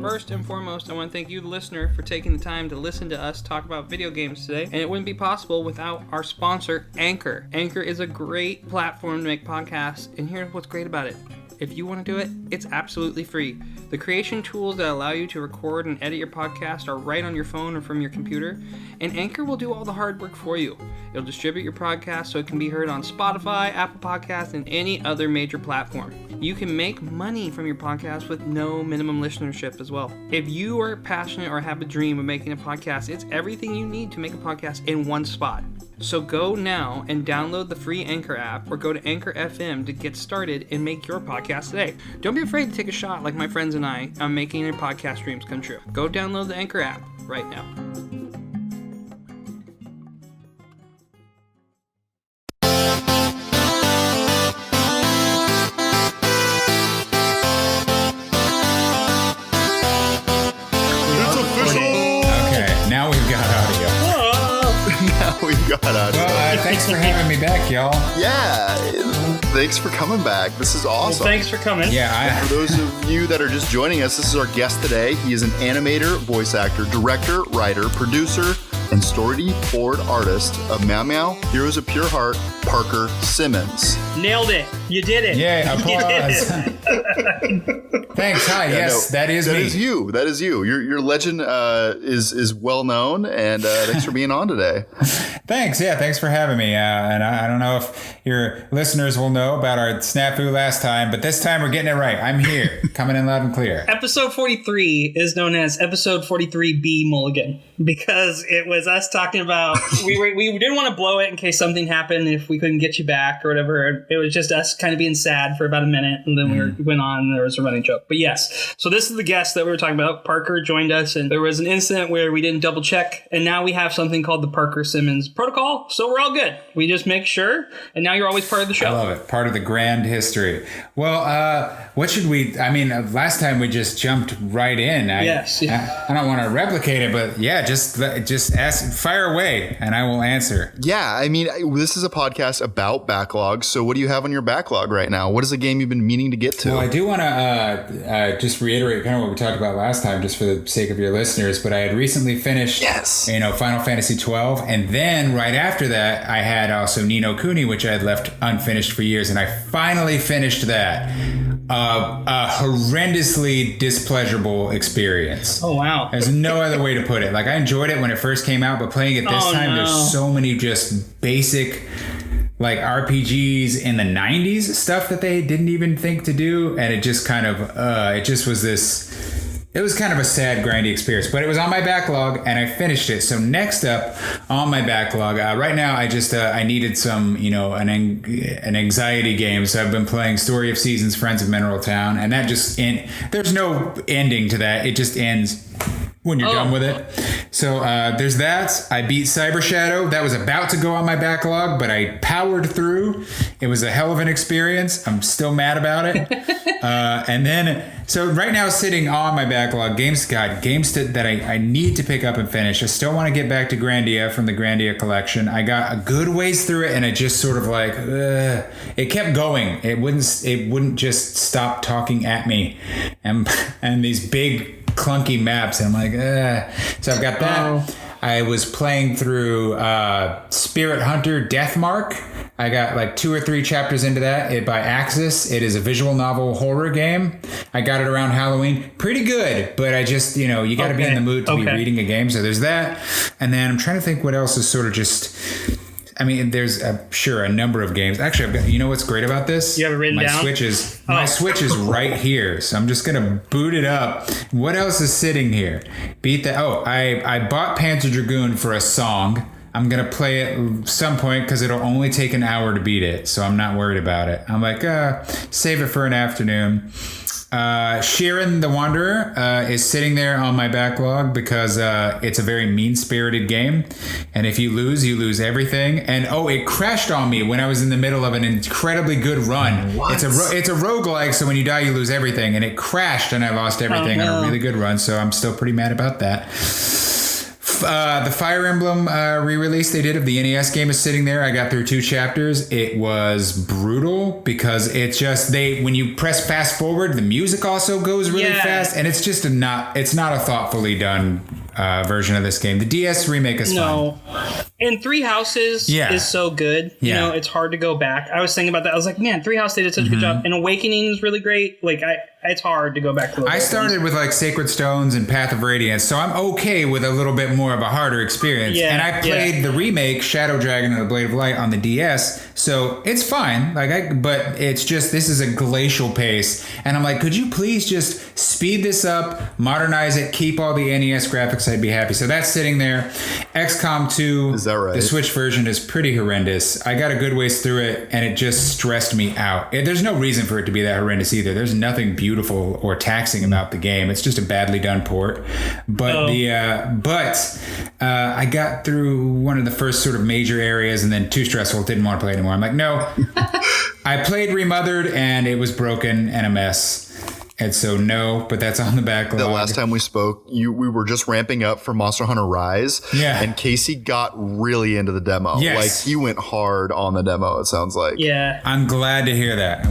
First and foremost, I want to thank you, the listener, for taking the time to listen to us talk about video games today. And it wouldn't be possible without our sponsor, Anchor. Anchor is a great platform to make podcasts, and here's what's great about it. If you want to do it, it's absolutely free. The creation tools that allow you to record and edit your podcast are right on your phone or from your computer, and Anchor will do all the hard work for you. It'll distribute your podcast so it can be heard on Spotify, Apple Podcasts, and any other major platform. You can make money from your podcast with no minimum listenership as well. If you are passionate or have a dream of making a podcast, it's everything you need to make a podcast in one spot. So go now and download the free Anchor app or go to Anchor FM to get started and make your podcast today. Don't be afraid to take a shot like my friends and I on making your podcast dreams come true. Go download the Anchor app right now. Thanks for having me back, y'all. Yeah, thanks for coming back. This is awesome. Well, thanks for coming. Yeah. For those of you that are just joining us, this is our guest today. He is an animator, voice actor, director, writer, producer, and storyboard artist of Meow Meow, Heroes of Pure Heart, Parker Simmons. Nailed it. You did it. Yeah, applause. Thanks. Hi. Yes, that is me. That is you. Your legend is well known, and thanks for being on today. Thanks. Yeah, thanks for having me. And I don't know if your listeners will know about our snafu last time, but this time we're getting it right. I'm here, coming in loud and clear. Episode 43 is known as Episode 43B Mulligan because it was us talking about we didn't want to blow it in case something happened if we couldn't get you back or whatever. It was just us kind of being sad for about a minute, and then we went on and there was a running joke. But yes, so this is the guest that we were talking about. Parker joined us, and there was an incident where we didn't double check, and now we have something called the Parker Simmons protocol, so we're all good. We just make sure, and now you're always part of the show. I love it. Part of the grand history. Well, what should we, I mean, last time we just jumped right in. Yes. I don't want to replicate it, but yeah, just ask, fire away, and I will answer. Yeah, I mean, this is a podcast about backlogs, so what do you have on your backlog right now? What is a game you've been meaning to get to? Well, I do want to just reiterate kind of what we talked about last time, just for the sake of your listeners, but I had recently finished, Final Fantasy 12, and then right after that, I had also Ni no Kuni, which I had left unfinished for years, and I finally finished that. A horrendously displeasurable experience. Oh, wow. There's no other way to put it. Like, I enjoyed it when it first came out, but playing it this time, there's so many just basic, like, RPGs in the 90s stuff that they didn't even think to do, and it just kind of, it just was this... It was kind of a sad, grindy experience, but it was on my backlog, and I finished it. So next up on my backlog, right now, I just I needed some, an anxiety game. So I've been playing Story of Seasons, Friends of Mineral Town, and that just there's no ending to that. It just ends when you're done with it. So there's that. I beat Cyber Shadow. That was about to go on my backlog, but I powered through. It was a hell of an experience. I'm still mad about it. And then, so right now sitting on my backlog, games that I need to pick up and finish. I still want to get back to Grandia from the Grandia collection. I got a good ways through it, and it just sort of like, it kept going. It wouldn't just stop talking at me. And these big clunky maps, and I'm like, So I've got that. I was playing through Spirit Hunter Deathmark. I got like 2 or 3 chapters into that by Axis. It is a visual novel horror game. I got it around Halloween. Pretty good, but I just, you got to be in the mood to be reading a game. So there's that. And then I'm trying to think what else is sort of just... I mean, there's sure a number of games. Actually, I've got, you know what's great about this? You have it written down? My Switch is right here, so I'm just gonna boot it up. What else is sitting here? I bought Panzer Dragoon for a song. I'm gonna play it at some point because it'll only take an hour to beat it, so I'm not worried about it. I'm like, save it for an afternoon. Shiren the Wanderer is sitting there on my backlog because it's a very mean-spirited game, and if you lose everything. And it crashed on me when I was in the middle of an incredibly good run. What? It's a roguelike, so when you die you lose everything, and it crashed and I lost everything on a really good run, so I'm still pretty mad about that. The Fire Emblem re-release they did of the NES game is sitting there. I got through 2 chapters. It was brutal because it's just when you press fast forward, the music also goes really fast, and it's just not a thoughtfully done version of this game. The DS remake is fine. And Three Houses is so good. You know, it's hard to go back. I was thinking about that. I was like, man, Three Houses they did such a good job. And Awakening is really great. Like, it's hard to go back to those. I started with like Sacred Stones and Path of Radiance, so I'm okay with a little bit more of a harder experience. And I played the remake, Shadow Dragon and the Blade of Light, on the DS, so it's fine. But it's just, this is a glacial pace, and I'm like, could you please just speed this up, modernize it, keep all the NES graphics? I'd be happy. So that's sitting there. XCOM 2, is that right? The Switch version is pretty horrendous. I got a good ways through it, and it just stressed me out. There's no reason for it to be that horrendous either. There's nothing beautiful or taxing about the game. It's just a badly done port. But I got through one of the first sort of major areas, and then too stressful, didn't want to play anymore. I'm like, no. I played Remothered, and it was broken and a mess. And so no, but that's on the backlog. The last time we spoke, we were just ramping up for Monster Hunter Rise. Yeah. And Casey got really into the demo. Yes. Like, he went hard on the demo, it sounds like. Yeah. I'm glad to hear that.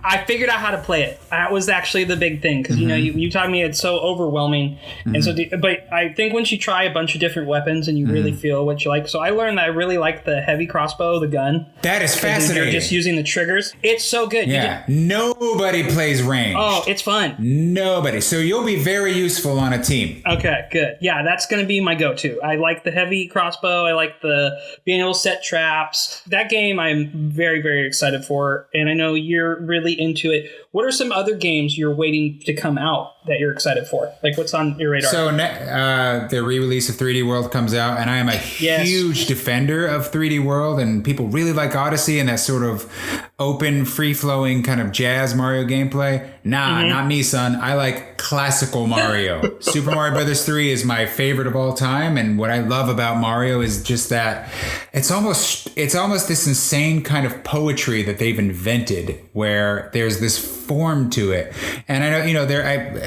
I figured out how to play it. That was actually the big thing. Because, you know, you taught me it's so overwhelming. And so, but I think once you try a bunch of different weapons and you really feel what you like. So I learned that I really like the heavy crossbow, the gun. That is fascinating. You're just using the triggers. It's so good. Yeah. Nobody plays range. Oh, it's fun. Nobody. So you'll be very useful on a team. Okay, good. Yeah, that's going to be my go-to. I like the heavy crossbow. I like the being able to set traps. That game I'm very, very excited for, and I know you're really into it. What are some other games you're waiting to come out that you're excited for? Like, what's on your radar? So the re-release of 3D World comes out, and I am a huge defender of 3D World, and people really like Odyssey and that sort of open, free-flowing kind of jazz Mario gameplay. Not me, son. I like classical Mario. Super Mario Brothers 3 is my favorite of all time, and what I love about Mario is just that it's almost this insane kind of poetry that they've invented, where there's this form to it. And I know, you know,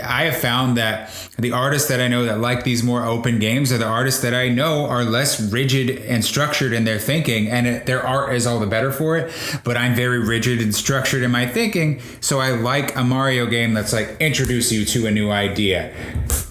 I have found that the artists that I know that like these more open games are the artists that I know are less rigid and structured in their thinking, and their art is all the better for it. But I'm very rigid and structured in my thinking, so I like a Mario game that's like, introduce you to a new idea.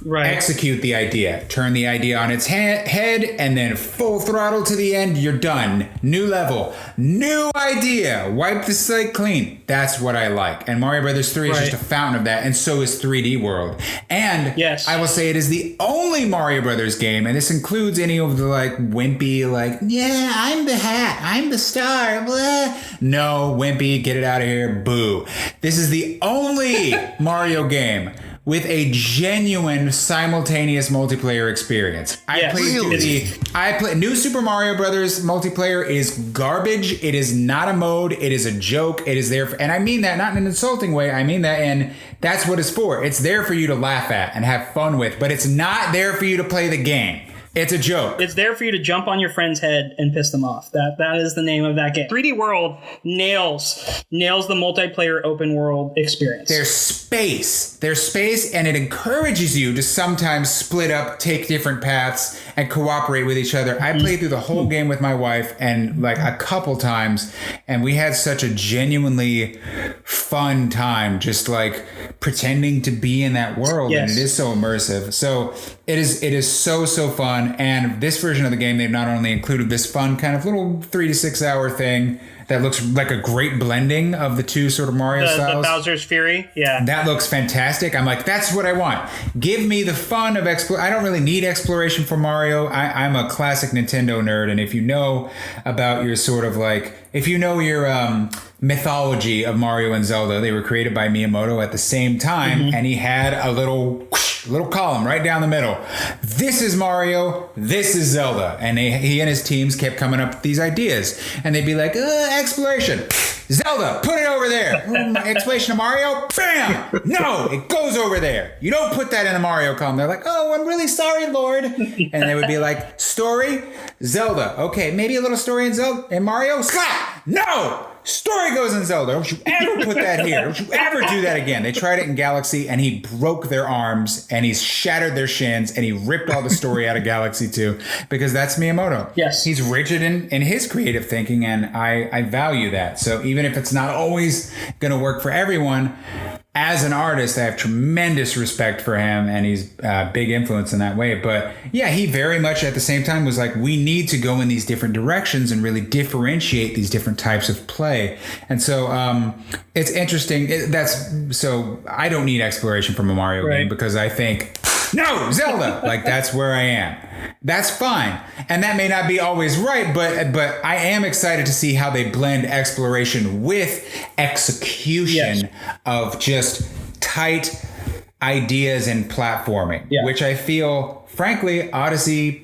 Right. Execute the idea. Turn the idea on its head, and then full throttle to the end. You're done. New level. New idea. Wipe the slate clean. That's what I like. And Mario Brothers 3 is just a fountain of that, and so is 3D World. And I will say it is the only Mario Brothers game, and this includes any of the like wimpy, like, yeah, I'm the hat, I'm the star, blah. No, wimpy, get it out of here, boo. This is the only Mario game with a genuine simultaneous multiplayer experience. I play New Super Mario Brothers multiplayer is garbage. It is not a mode. It is a joke. It is there and I mean that not in an insulting way. I mean that in that's what it's for. It's there for you to laugh at and have fun with, but it's not there for you to play the game. It's a joke. It's there for you to jump on your friend's head and piss them off. That is the name of that game. 3D World nails the multiplayer open world experience. There's space, and it encourages you to sometimes split up, take different paths, and cooperate with each other. I played through the whole game with my wife, and like a couple times, and we had such a genuinely fun time, just like pretending to be in that world, and it is so immersive. So it is so fun. And this version of the game, they've not only included this fun kind of little 3 to 6 hour thing that looks like a great blending of the two sort of Mario styles. The Bowser's Fury, that looks fantastic. I'm like, that's what I want. Give me the fun of I don't really need exploration for Mario. I'm a classic Nintendo nerd, and if you know about your sort of like, if you know your mythology of Mario and Zelda, they were created by Miyamoto at the same time, and he had a little column right down the middle. This is Mario, this is Zelda. And he and his teams kept coming up with these ideas. And they'd be like, exploration. Zelda, put it over there. Exploration of Mario, bam! No, it goes over there. You don't put that in the Mario column. They're like, oh, I'm really sorry, Lord. And they would be like, story, Zelda. Okay, maybe a little story in Zelda and Mario. Slap! No! story goes in Zelda. Don't you ever put that here. Don't you ever do that again. They tried it in Galaxy, and he broke their arms, and he shattered their shins, and he ripped all the story out of Galaxy 2, because that's Miyamoto. Yes. He's rigid in his creative thinking, and I value that. So even if it's not always going to work for everyone, as an artist, I have tremendous respect for him, and he's a big influence in that way. But yeah, he very much at the same time was like, we need to go in these different directions and really differentiate these different types of play. And so it's interesting. So I don't need exploration from a Mario game, because I think, no, Zelda, like that's where I am. That's fine. And that may not be always right, but I am excited to see how they blend exploration with execution of just tight ideas and platforming, which I feel, frankly, Odyssey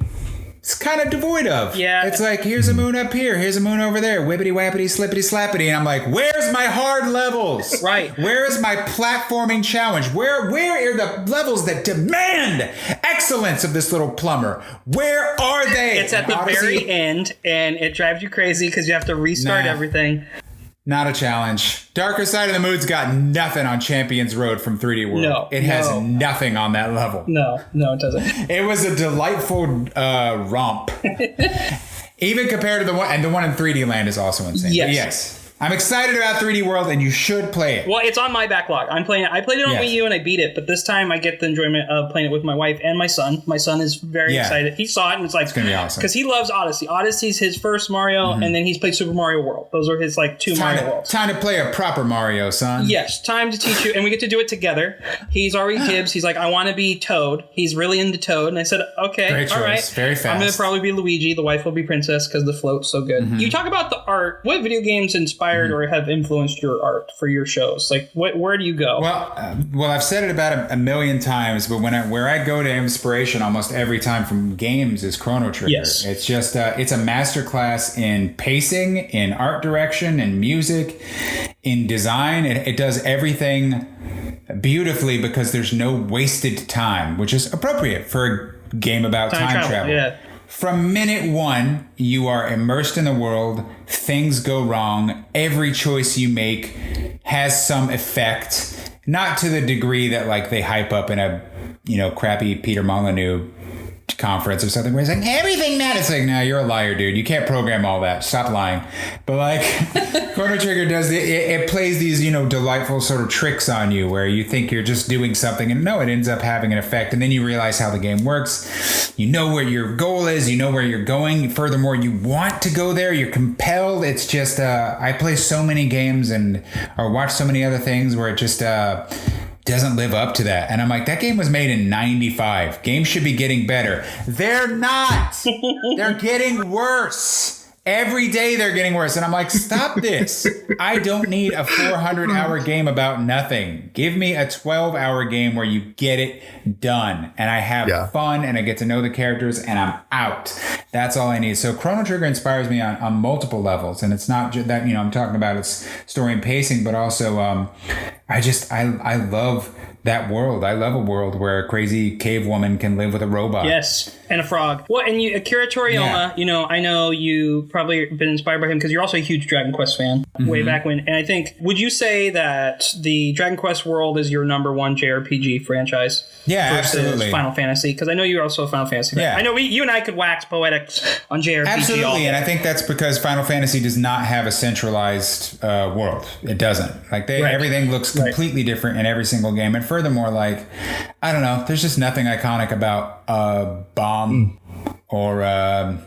is kind of devoid of. Yeah. It's like, here's a moon up here, here's a moon over there, whippity wappity, slippity slappity. And I'm like, where's my hard levels? Right. Where is my platforming challenge? Where are the levels that demand excellence of this little plumber? Where are they? It's at the very end, and it drives you crazy because you have to restart everything. Not a challenge. Darker Side of the Moon's got nothing on Champions Road from 3D World. No, it has nothing on that level. No, it doesn't. It was a delightful romp. Even compared to the one, and the one in 3D Land is also insane. Yes. But yes. I'm excited about 3D World, and you should play it. Well, it's on my backlog. I'm playing it. I played it on Wii U and I beat it, but this time I get the enjoyment of playing it with my wife and my son. My son is very excited. He saw it and it's like, it's gonna be awesome, because he loves Odyssey. Odyssey's his first Mario, and then he's played Super Mario World. Those are his two Mario Worlds. Time to play a proper Mario, son. Yes, time to teach you, and we get to do it together. He's already dibs. He's like, I want to be Toad. He's really into Toad, and I said, okay, great choice. All right. Very fast. I'm gonna probably be Luigi. The wife will be Princess because the float's so good. You talk about the art. What video games inspired or have influenced your art for your shows? Like, where do you go? Well, I've said it about a million times, but where I go to inspiration almost every time from games is Chrono Trigger. Yes. It's just it's a masterclass in pacing, in art direction, in music, in design. It does everything beautifully because there's no wasted time, which is appropriate for a game about time travel. Yeah. From minute one, you are immersed in the world. Things go wrong. Every choice you make has some effect. Not to the degree that they hype up in a, crappy Peter Molyneux conference or something where he's like, everything matters. It's like, no, you're a liar, dude. You can't program all that. Stop lying. But Chrono Trigger does it plays these, delightful sort of tricks on you where you think you're just doing something and no, it ends up having an effect. And then you realize how the game works. You know where your goal is. You know where you're going. Furthermore, you want to go there. You're compelled. It's just, I play so many games or watch so many other things where it just, doesn't live up to that. And I'm like, that game was made in 95. Games should be getting better. They're not. They're getting worse. Every day they're getting worse. And I'm like, stop this. I don't need a 400-hour game about nothing. Give me a 12-hour game where you get it done. And I have fun and I get to know the characters and I'm out. That's all I need. So Chrono Trigger inspires me on multiple levels. And it's not just that, I'm talking about its story and pacing, but also I love that world. I love a world where a crazy cave woman can live with a robot. Yes, and a frog. Well, and Akira Toriyama, I know you probably been inspired by him because you're also a huge Dragon Quest fan way back when. And I think, would you say that the Dragon Quest world is your number one JRPG franchise? Yeah, versus absolutely. Final Fantasy, because I know you're also a Final Fantasy fan. Yeah. I know you and I could wax poetics on JRPG. Absolutely, all day. and I think that's because Final Fantasy does not have a centralized world. It doesn't. Everything looks completely different in every single game. And furthermore, I don't know, there's just nothing iconic about a bomb or a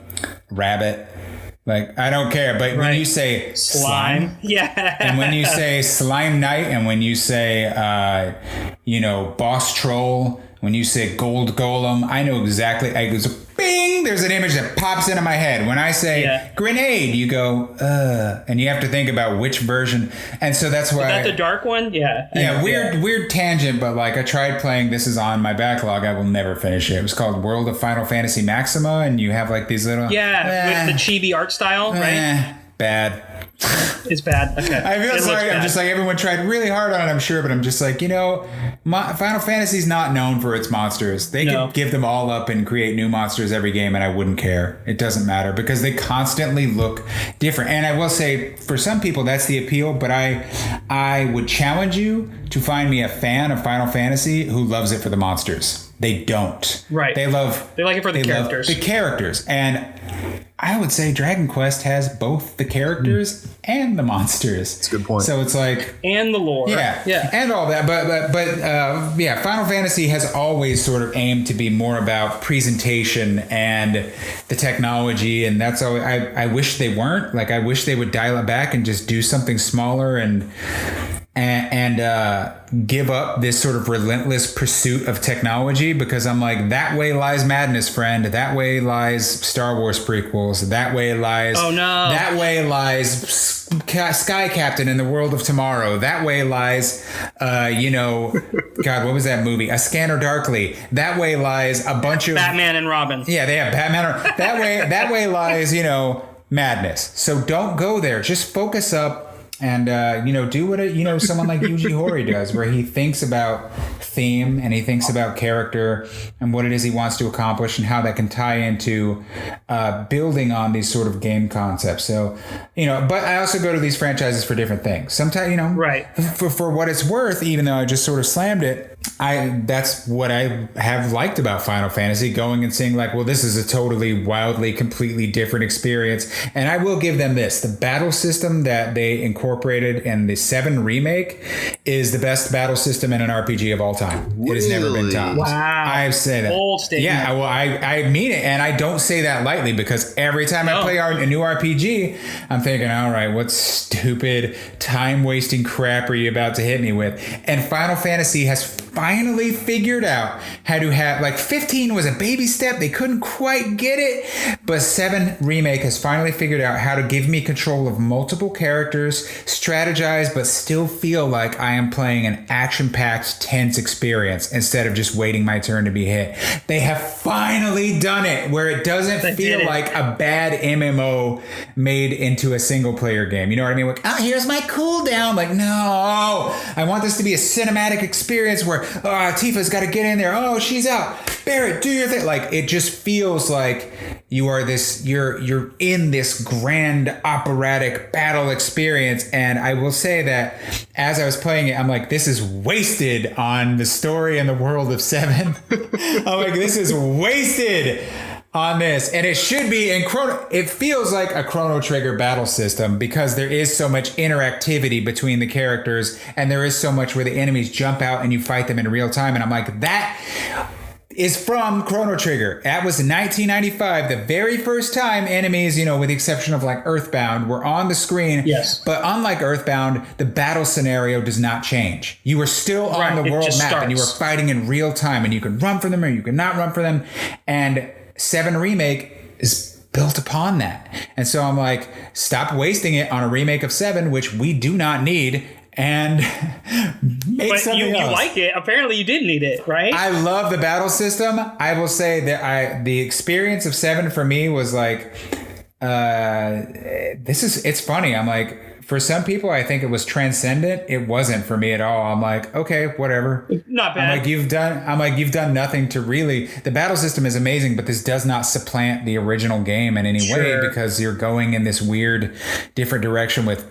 rabbit. I don't care, but when you say slime, and when you say Slime Knight, and when you say, Boss Troll, when you say Gold Golem, I know exactly. I goes bing. There's an image that pops into my head. When I say grenade, you go and you have to think about which version. And so that's why. Is that the dark one? Yeah. Yeah. Weird tangent, but I tried playing. This is on my backlog. I will never finish it. It was called World of Final Fantasy Maxima, and you have these little with the chibi art style, right? Bad. It's bad. Okay. I feel sorry. I'm just like, everyone tried really hard on it, I'm sure, but I'm just like, Final Fantasy's not known for its monsters. They could give them all up and create new monsters every game, and I wouldn't care. It doesn't matter because they constantly look different. And I will say, for some people, that's the appeal, but I would challenge you to find me a fan of Final Fantasy who loves it for the monsters. They don't. Right. They like it for the characters. The characters. And I would say Dragon Quest has both the characters and the monsters. That's a good point. So it's like... And the lore. Yeah. And all that. But Final Fantasy has always sort of aimed to be more about presentation and the technology. And that's all. I wish they weren't. Like, I wish they would dial it back and just do something smaller and give up this sort of relentless pursuit of technology, because I'm like, that way lies madness, friend. That way lies Star Wars prequels. That way lies... Oh, no. That way lies Sky Captain in the World of Tomorrow. That way lies, God, what was that movie? A Scanner Darkly. That way lies a bunch of... Batman and Robin. Yeah, they have Batman. That way lies, madness. So don't go there. Just focus up. And, do what, someone like Yuji Horii does, where he thinks about theme and he thinks about character and what it is he wants to accomplish and how that can tie into building on these sort of game concepts. So, but I also go to these franchises for different things. Sometimes, right. For what it's worth, even though I just sort of slammed it, that's what I have liked about Final Fantasy, going and seeing like, well, this is a totally, wildly, completely different experience. And I will give them this. The battle system that they incorporated in the 7 remake is the best battle system in an RPG of all time. Really? It has never been topped. Wow. I say that. Bold statement. Yeah, well, I mean it. And I don't say that lightly, because every time I play a new RPG, I'm thinking, all right, what stupid, time-wasting crap are you about to hit me with? And Final Fantasy has finally figured out how to have, like, 15 was a baby step. They couldn't quite get it. But 7 Remake has finally figured out how to give me control of multiple characters, strategize, but still feel like I am playing an action-packed, tense experience instead of just waiting my turn to be hit. They have finally done it, where it doesn't feel like a bad MMO made into a single-player game. You know what I mean? Like, here's my cooldown. Like, no, I want this to be a cinematic experience where Tifa's got to get in there. Oh, she's out. Barrett, do your thing. Like, it just feels like you're in this grand operatic battle experience. And I will say that as I was playing it, I'm like, this is wasted on the story and the world of 7. I'm like, this is wasted on this. And it should be in it feels like a Chrono Trigger battle system, because there is so much interactivity between the characters, and there is so much where the enemies jump out and you fight them in real time. And I'm like, that is from Chrono Trigger. That was in 1995, the very first time enemies, with the exception of like Earthbound, were on the screen. Yes. But unlike Earthbound, the battle scenario does not change. You are still on the world map, and you are fighting in real time, and you can run for them or you can not run for them. And 7 Remake is built upon that. And so I'm like, stop wasting it on a remake of 7, which we do not need, and make something else. You like it. Apparently you did need it, right? I love the battle system. I will say that the experience of 7 for me was like, it's funny. I'm like, for some people, I think it was transcendent. It wasn't for me at all. I'm like, okay, whatever. Not bad. I'm like, you've done nothing to really. The battle system is amazing, but this does not supplant the original game in any way, because you're going in this weird, different direction with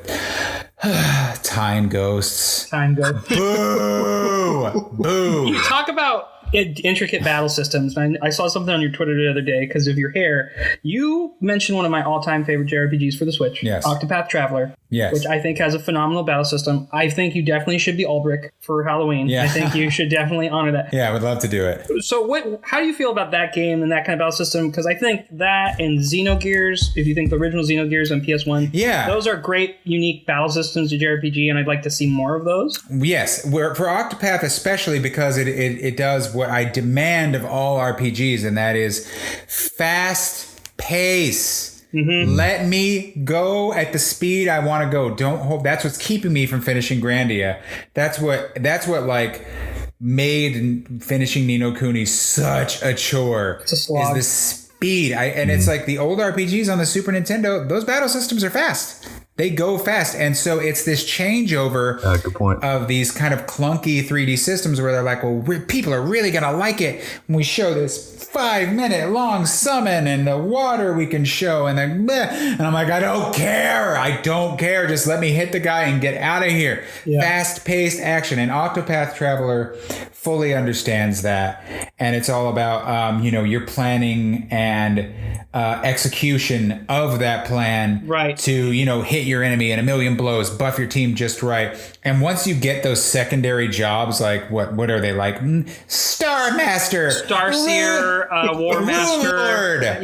time ghosts. Time ghosts. Boo! Boo! You talk about intricate battle systems. I saw something on your Twitter the other day because of your hair. You mentioned one of my all-time favorite JRPGs for the Switch, yes. Octopath Traveler, yes. which I think has a phenomenal battle system. I think you definitely should be Ulbrich for Halloween. Yeah. I think you should definitely honor that. Yeah, I would love to do it. So how do you feel about that game and that kind of battle system? Because I think that and Xenogears, if you think the original Xenogears on PS1, those are great, unique battle systems to JRPG, and I'd like to see more of those. Yes, for Octopath especially, because it does what I demand of all RPGs, and that is fast pace. Mm-hmm. Let me go at the speed I want to go. Don't hope. That's what's keeping me from finishing Grandia. That's what like made finishing Ni no Kuni such a chore. It's a slog. Is the speed. And it's like the old RPGs on the Super Nintendo, those battle systems are fast. They go fast. And so it's this changeover good point. of these kind of clunky 3D systems where they're like, well, people are really going to like it when we show this 5-minute long summon and the water we can show. And then, and I'm like, I don't care. Just let me hit the guy and get out of here. Yeah. Fast-paced action. And Octopath Traveler fully understands that. And it's all about, your planning and execution of that plan to, hit your enemy in a million blows, buff your team just right. And once you get those secondary jobs, like what are they like? Star Master, Starseer, War Master.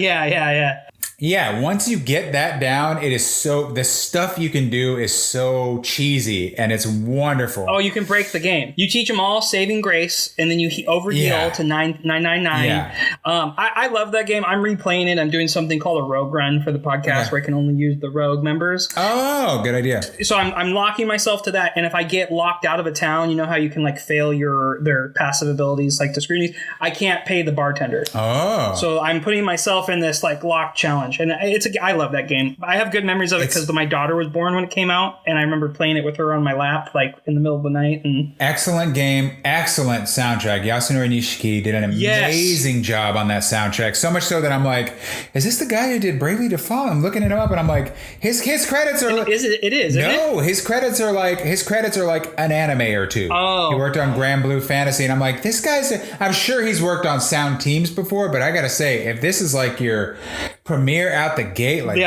Yeah, once you get that down, it is the stuff you can do is so cheesy and it's wonderful. Oh, you can break the game. You teach them all saving grace and then you overheal to 999. Yeah. I love that game. I'm replaying it. I'm doing something called a rogue run for the podcast where I can only use the rogue members. Oh, good idea. So I'm locking myself to that. And if I get locked out of a town, you know how you can like fail their passive abilities like the screenies? I can't pay the bartender. Oh. So I'm putting myself in this like lock challenge. And I love that game. I have good memories of it because my daughter was born when it came out, and I remember playing it with her on my lap, like in the middle of the night. And excellent game, excellent soundtrack. Yasunori Nishiki did an amazing job on that soundtrack. So much so that I'm like, is this the guy who did Bravely Default? I'm looking it up, and I'm like, his credits are. It is. No, his credits are like an anime or two. Oh, he worked on Grand Blue Fantasy, and I'm like, this guy's. I'm sure he's worked on Sound Teams before, but I gotta say, if this is like your premiere out the gate, like,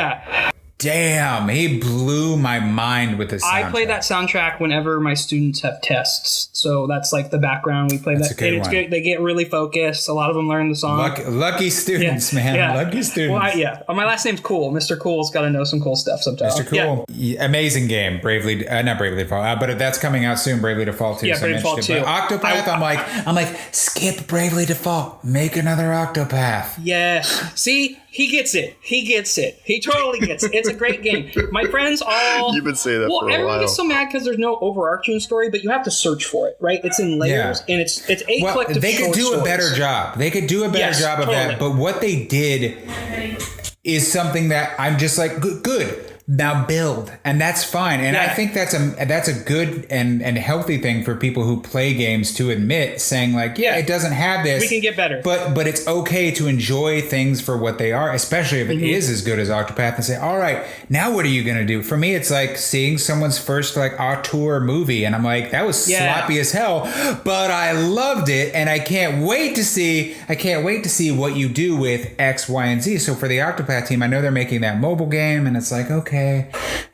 damn, he blew my mind with this soundtrack. I play that soundtrack whenever my students have tests. So that's like the background. We play that. And it's good. They get really focused. A lot of them learn the song. Lucky students, man. Yeah. Lucky students. Well, my last name's Cool. Mr. Cool's got to know some cool stuff sometimes. Mr. Cool. Yeah. Amazing game. Not Bravely Default. But that's coming out soon. Bravely Default 2. Yeah, Bravely Default 2. But Octopath, I'm like, skip Bravely Default. Make another Octopath. Yeah. See? He gets it. He totally gets it. It's a great game. My friends all... You've been saying that for a while. Everyone gets so mad because there's no overarching story, but you have to search for it, right? It's in layers, and it's a collective they could do stories. a better job. They could do a better job of that. But what they did is something that I'm just like, good. Now build, and that's fine. And I think that's a good and healthy thing for people who play games to admit, saying like, it doesn't have this. We can get better. But it's okay to enjoy things for what they are, especially if it is as good as Octopath, and say, all right, now what are you going to do? For me, it's like seeing someone's first like auteur movie, and I'm like, that was sloppy as hell, but I loved it, and I can't wait to see what you do with X, Y, and Z. So for the Octopath team, I know they're making that mobile game, and it's like, okay.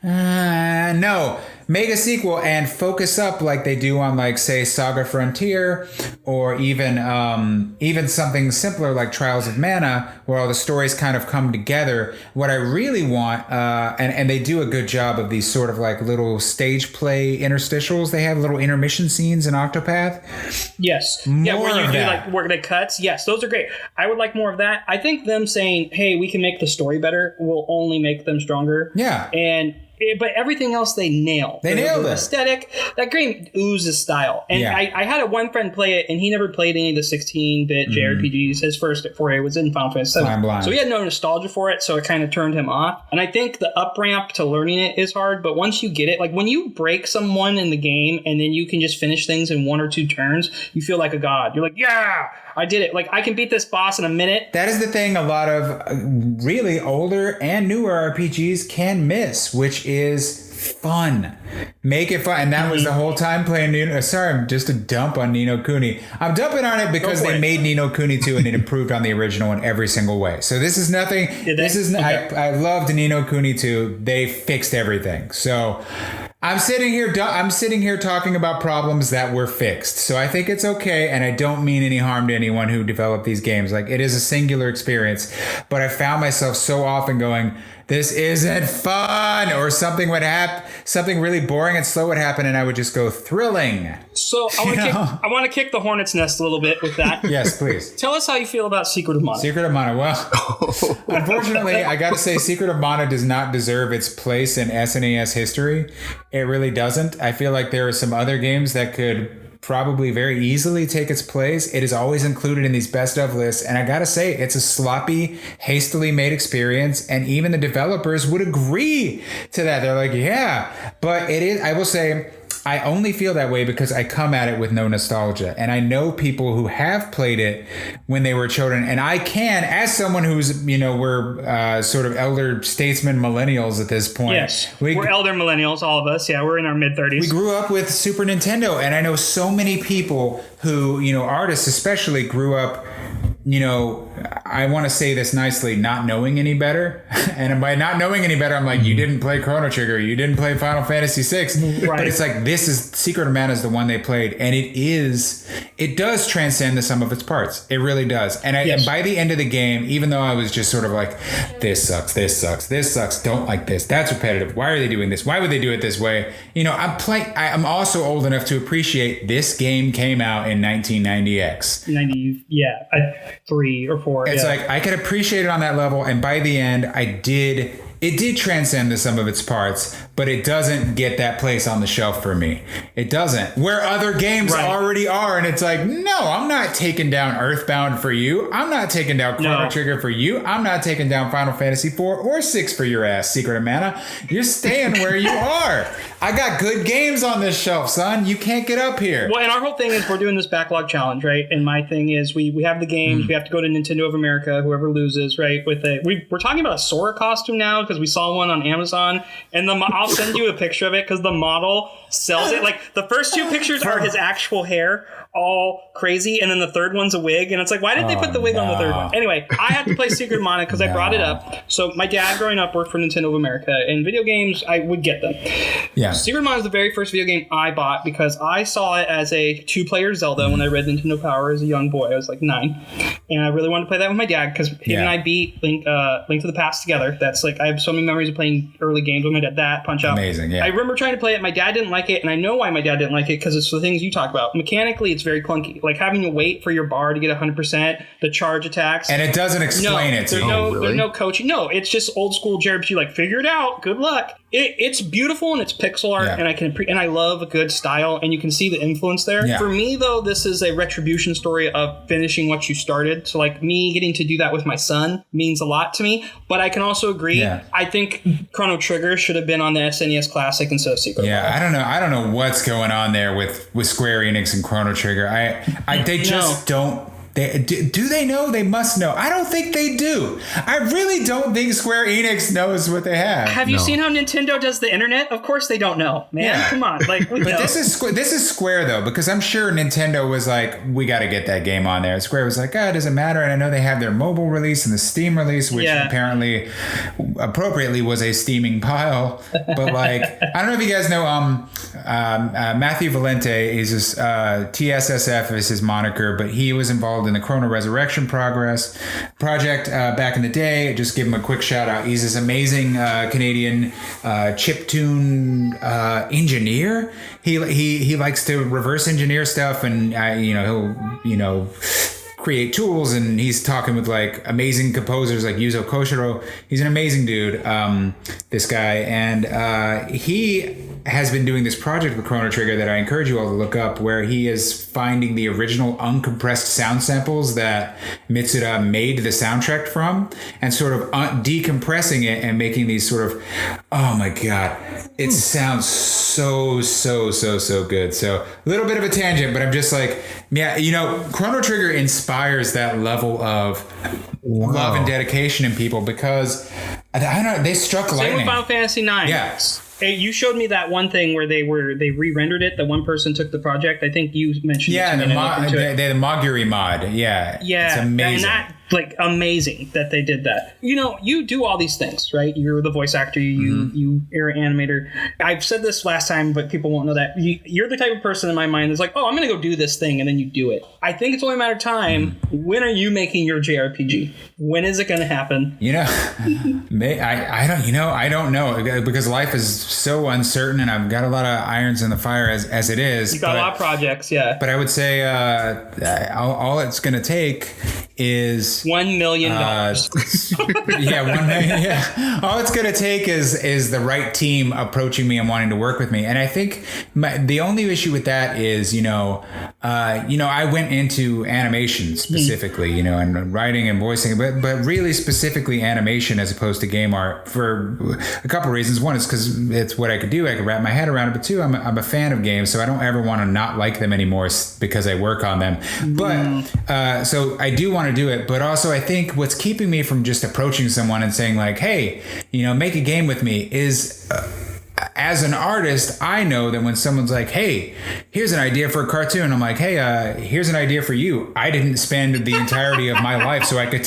No, make a sequel and focus up like they do on like say Saga Frontier or even something simpler like Trials of Mana, where all the stories kind of come together. What I really want, and they do a good job of these sort of like little stage play interstitials. They have little intermission scenes in Octopath. Yes. More where you of do that. like where they cuts. Yes, those are great. I would like more of that. I think them saying, hey, we can make the story better will only make them stronger. Yeah. But everything else they nail. They nailed it. Aesthetic. That game oozes style. And I had one friend play it, and he never played any of the 16-bit JRPGs. His first foray was in Final Fantasy VII. So he had no nostalgia for it, so it kind of turned him off. And I think the up ramp to learning it is hard, but once you get it, like when you break someone in the game and then you can just finish things in 1 or 2 turns, you feel like a god. You're like, yeah, I did it. Like I can beat this boss in a minute. That is the thing a lot of really older and newer RPGs can miss, which is fun. Make it fun. And that was the whole time playing I'm just a dump on Ni no Kuni. I'm dumping on it because they made Ni no Kuni 2 and it improved on the original in every single way. So this is nothing. I loved Ni no Kuni 2. They fixed everything. So I'm sitting here talking about problems that were fixed. So I think it's okay, and I don't mean any harm to anyone who developed these games. Like, it is a singular experience, but I found myself so often going, this isn't fun, or something would happen, something really boring and slow would happen, and I would just go thrilling. So I want to kick the hornet's nest a little bit with that. Yes, please. Tell us how you feel about Secret of Mana. Secret of Mana. Well, unfortunately, I got to say, Secret of Mana does not deserve its place in SNES history. It really doesn't. I feel like there are some other games that could probably very easily take its place. It is always included in these best of lists. And I got to say, it's a sloppy, hastily made experience. And even the developers would agree to that. They're like, yeah, but it is, I will say, I only feel that way because I come at it with no nostalgia. And I know people who have played it when they were children. And I can, as someone who's, we're sort of elder statesmen millennials at this point. Yes, we're elder millennials, all of us. Yeah, we're in our mid-30s. We grew up with Super Nintendo. And I know so many people who, artists especially, grew up, I want to say this nicely, not knowing any better. And by not knowing any better, I'm like, you didn't play Chrono Trigger, you didn't play Final Fantasy VI. Right. But it's like, Secret of Mana is the one they played. And it does transcend the sum of its parts. It really does. And, and by the end of the game, even though I was just sort of like, this sucks, don't like this, that's repetitive, why are they doing this? Why would they do it this way? I'm also old enough to appreciate this game came out in 1990X. 90, yeah. 3 or 4. It's like I could appreciate it on that level, and by the end, it did transcend the sum of its parts, but it doesn't get that place on the shelf for me. It doesn't. Where other games already are, and it's like, no, I'm not taking down Earthbound for you. I'm not taking down Chrono Trigger for you. I'm not taking down Final Fantasy 4 or 6 for your ass, Secret of Mana. You're staying where you are. I got good games on this shelf, son. You can't get up here. Well, and our whole thing is we're doing this backlog challenge, right? And my thing is we have the games. We have to go to Nintendo of America, whoever loses, right? We're talking about a Sora costume now because we saw one on Amazon. And I'll send you a picture of it because the model sells it. Like the first 2 pictures are his actual hair, all crazy, and then the third one's a wig, and it's like, why did they put the wig on the third one? Anyway, I had to play Secret of Mana because I brought it up. So my dad growing up worked for Nintendo of America, and video games, I would get them. Yeah. Secret of Mana is the very first video game I bought because I saw it as a 2-player Zelda when I read Nintendo Power as a young boy. I was like 9, and I really wanted to play that with my dad because him and I beat Link to the Past together. That's like, I have so many memories of playing early games with my dad. That Punch-Out. Amazing, yeah. I remember trying to play it. My dad didn't like it, and I know why my dad didn't like it because it's the things you talk about. Mechanically, it's very clunky. Like having to wait for your bar to get 100%, the charge attacks. And it doesn't explain it to you. There's no coaching. No, it's just old school JRPG, like, figure it out. Good luck. It's beautiful and it's pixel art, and I love a good style, and you can see the influence there. Yeah. For me, though, this is a retribution story of finishing what you started. So, like, me getting to do that with my son means a lot to me. But I can also agree. Yeah. I think Chrono Trigger should have been on the SNES Classic instead of Secret. Yeah, I don't know what's going on there with Square Enix and Chrono Trigger. They just don't. Do they know? They must know. I don't think they do. I really don't think Square Enix knows what they have. Have you seen how Nintendo does the internet? Of course they don't know, man. Yeah. Come on. Like, but this is Square, though, because I'm sure Nintendo was like, we got to get that game on there. Square was like, it doesn't matter. And I know they have their mobile release and the Steam release, which apparently appropriately was a steaming pile. But like, I don't know if you guys know, Matthew Valente is his, TSSF is his moniker, but he was involved in the Chrono Resurrection project back in the day. Just give him a quick shout out. He's this amazing Canadian chiptune engineer. He likes to reverse engineer stuff, and he'll create tools, and he's talking with like amazing composers like Yuzo Koshiro. He's an amazing dude, this guy, and he has been doing this project with Chrono Trigger that I encourage you all to look up, where he is finding the original uncompressed sound samples that Mitsuda made the soundtrack from, and sort of decompressing it and making these sort of, oh my god, it sounds so good. So a little bit of a tangent, but I'm just like, Chrono Trigger inspires that level of love and dedication in people, because I don't know, they struck lightning. Same with Final Fantasy 9. Yes. Hey, you showed me that one thing where they re-rendered it. The one person took the project. I think you mentioned. Yeah, the Moguri mod. Yeah, it's amazing. And that, like, amazing that they did that. You do all these things, right? You're the voice actor. You're an animator. I've said this last time, but people won't know that. You're the type of person in my mind that's like, oh, I'm going to go do this thing, and then you do it. I think it's only a matter of time. When are you making your JRPG? When is it going to happen? I don't know, because life is so uncertain, and I've got a lot of irons in the fire as it is. You got a lot of projects, yeah. But I would say all it's going to take is $1 million. Yeah, $1 million. Yeah, all it's gonna take is the right team approaching me and wanting to work with me. And I think the only issue with that is, I went into animation specifically, and writing and voicing, but really specifically animation as opposed to game art for a couple reasons. One is because it's what I could do. I could wrap my head around it. But two, I'm a fan of games, so I don't ever want to not like them anymore because I work on them. But so I do want to do it. But also, I think what's keeping me from just approaching someone and saying like, hey, make a game with me is... as an artist, I know that when someone's like, hey, here's an idea for a cartoon, I'm like, hey, here's an idea for you. I didn't spend the entirety of my life so I could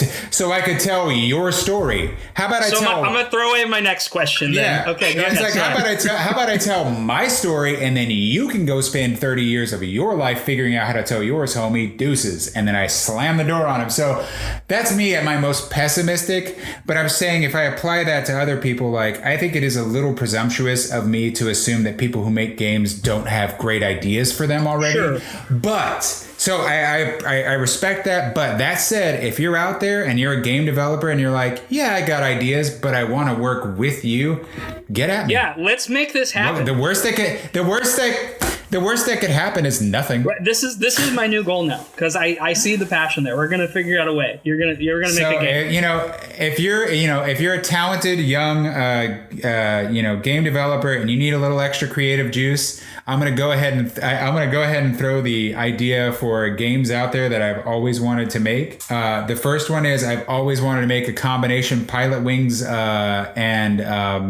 tell your story. How about I'm going to throw in my next question then. Yeah. Okay, go it's ahead. Like, how about I tell my story and then you can go spend 30 years of your life figuring out how to tell yours, homie, deuces. And then I slam the door on him. So that's me at my most pessimistic. But I'm saying if I apply that to other people, like, I think it is a little presumptuous of me to assume that people who make games don't have great ideas for them already. Sure. But so I respect that. But that said, if you're out there and you're a game developer and you're like, yeah, I got ideas, but I want to work with you, get at me. Yeah, let's make this happen. The worst that could happen is nothing. This is my new goal now because I see the passion there. We're gonna figure out a way. You're gonna make a game. If you're a talented young game developer and you need a little extra creative juice, I'm gonna go ahead and throw the idea for games out there that I've always wanted to make. The first one is I've always wanted to make a combination Pilot Wings and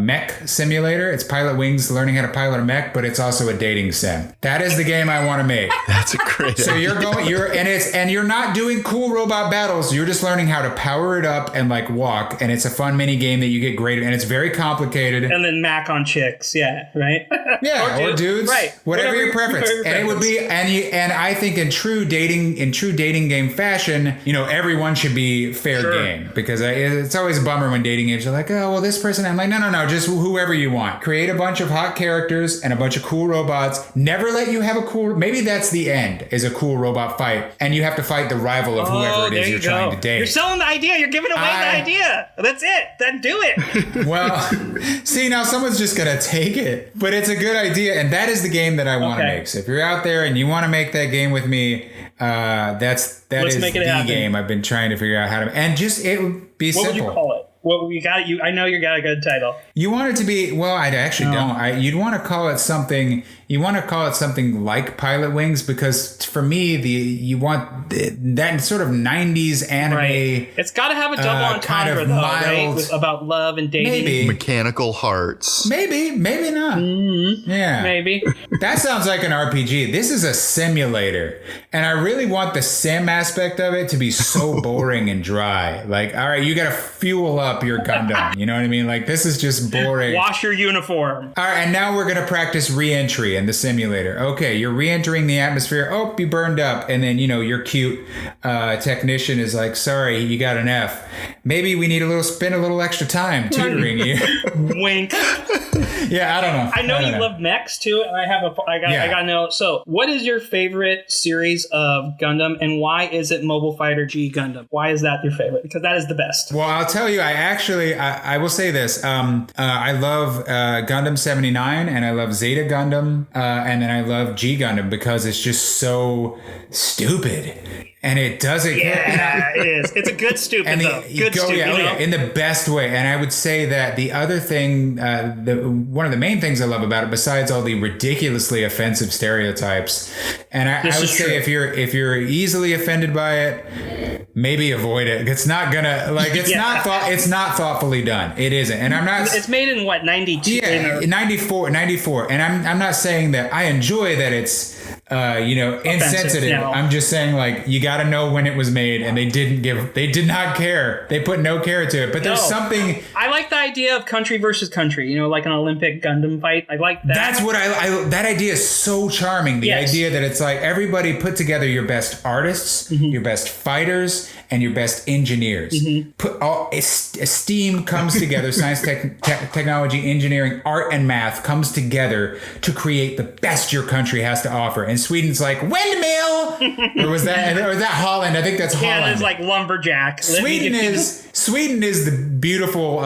mech simulator. It's Pilot Wings learning how to pilot a mech, but it's also a dating sim. That is the game I want to make. That's a great idea. So you're not doing cool robot battles. You're just learning how to power it up and like walk, and it's a fun mini game that you get great at, and it's very complicated. And then mac on chicks, yeah, right? Yeah, or dudes, right? Whatever your preference. And it would be, and I think in true dating game fashion, everyone should be fair game, because it's always a bummer when dating games are like, oh well, this person. I'm like, no, just whoever you want. Create a bunch of hot characters and a bunch of cool robots. Never let you have a cool. Maybe that's the end, is a cool robot fight, and you have to fight the rival of whoever it is you're trying to date. You're selling the idea. You're giving away the idea. That's it. Then do it. Well, see, now someone's just gonna take it, but it's a good idea, and that is the game that I want to make. So if you're out there and you want to make that game with me, let's make it happen. Game I've been trying to figure out how to, and just it would be simple. What would you call it? Well, I know you got a good title. You want it to be, well, I actually don't. You'd want to call it something. You want to call it something like Pilot Wings, because for me, you want that sort of 90s anime. Right. It's got to have a double entendre, kind of though, mild, right? About love and dating. Maybe. Mechanical Hearts. Maybe not. Mm-hmm. Yeah. Maybe. That sounds like an RPG. This is a simulator. And I really want the sim aspect of it to be so boring and dry. Like, all right, you got to fuel up your Gundam. You know what I mean? Like, this is just boring. Wash your uniform. All right, and now we're going to practice re-entry in the simulator. Okay, you're re-entering the atmosphere. Oh, you burned up. And then, your cute technician is like, sorry, you got an F. Maybe we need spend a little extra time tutoring you. Wink. Yeah, I don't know. I know you love mechs too, and I got to know. So, what is your favorite series of Gundam, and why is it Mobile Fighter G Gundam? Why is that your favorite? Because that is the best. Well, I'll tell you, I will say this. I love Gundam 79, and I love Zeta Gundam, and then I love G Gundam because it's just so stupid. And it doesn't. Yeah, it is. It's a good stupid, though. Good stupid. Yeah, in the best way. And I would say that the other thing, one of the main things I love about it, besides all the ridiculously offensive stereotypes, and I would say if you're easily offended by it, maybe avoid it. It's not gonna it's not thoughtfully done. It isn't. And I'm not. It's made in what, 92? Yeah, 94. And I'm not saying that I enjoy that it's insensitive. No. I'm just saying, like, you got to know when it was made, and they did not care. They put no care to it. But there's something. I like the idea of country versus country. Like an Olympic Gundam fight. I like that. That's what that idea is so charming. The idea that it's like everybody put together your best artists, your best fighters, and your best engineers. Put all STEAM comes together. Science, technology, engineering, art, and math comes together to create the best your country has to offer. And Sweden's like windmill, or was that Holland? I think that's Holland. Yeah, it's like lumberjack. Sweden is the beautiful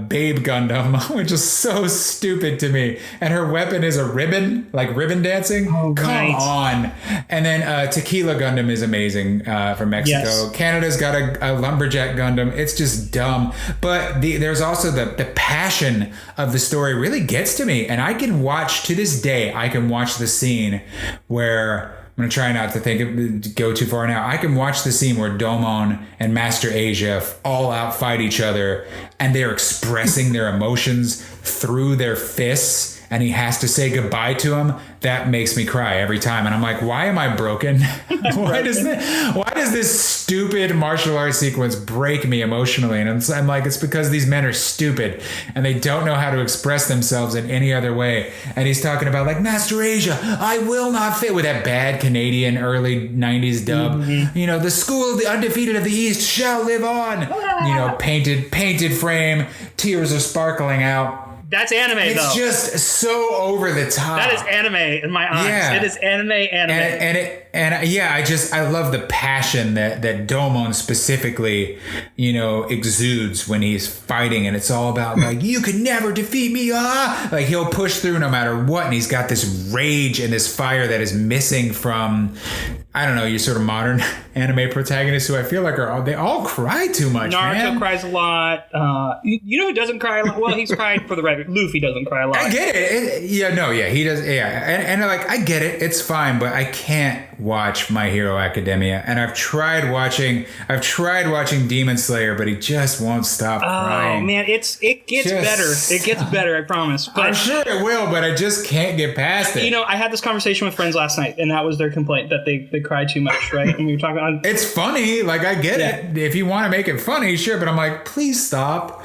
Babe Gundam, which is so stupid to me. And her weapon is a ribbon, like ribbon dancing. Oh, Come right. on. And then Tequila Gundam is amazing from Mexico. Yes. Canada's got a lumberjack Gundam. It's just dumb. But there's also the passion of the story really gets to me. And I can watch, to this day, I can watch the scene where... I'm going to try not to go too far now. I can watch the scene where Domon and Master Asia all out fight each other, and they're expressing their emotions through their fists, and he has to say goodbye to him. That makes me cry every time. And I'm like, why am I broken? Why does this stupid martial arts sequence break me emotionally? And I'm like, it's because these men are stupid and they don't know how to express themselves in any other way. And he's talking about like, Master Asia, I will not fit, with that bad Canadian early 90s dub. Mm-hmm. You know, the school of the undefeated of the East shall live on. You know, painted frame, tears are sparkling out. That's anime, though. It's just so over the top. That is anime in my eyes. Yeah. It is anime. I love the passion that Domon specifically, you know, exudes when he's fighting, and it's all about like, you can never defeat me, like he'll push through no matter what, and he's got this rage and this fire that is missing from, I don't know, your sort of modern anime protagonists who I feel like they all cry too much. Naruto man. cries a lot. You know who doesn't cry a lot? Well, he's cried for the record. Luffy doesn't cry a lot. I get it. He does. Yeah, and like I get it. It's fine, but I can't watch My Hero Academia. And I've tried watching Demon Slayer, but he just won't stop crying. Oh man, it gets better. It gets better. I promise. But I'm sure it will, but I just can't get past it. You know, I had this conversation with friends last night, and that was their complaint, that they cry too much, right? And we were talking about it's funny. Like I get it. If you want to make it funny, sure. But I'm like, please stop.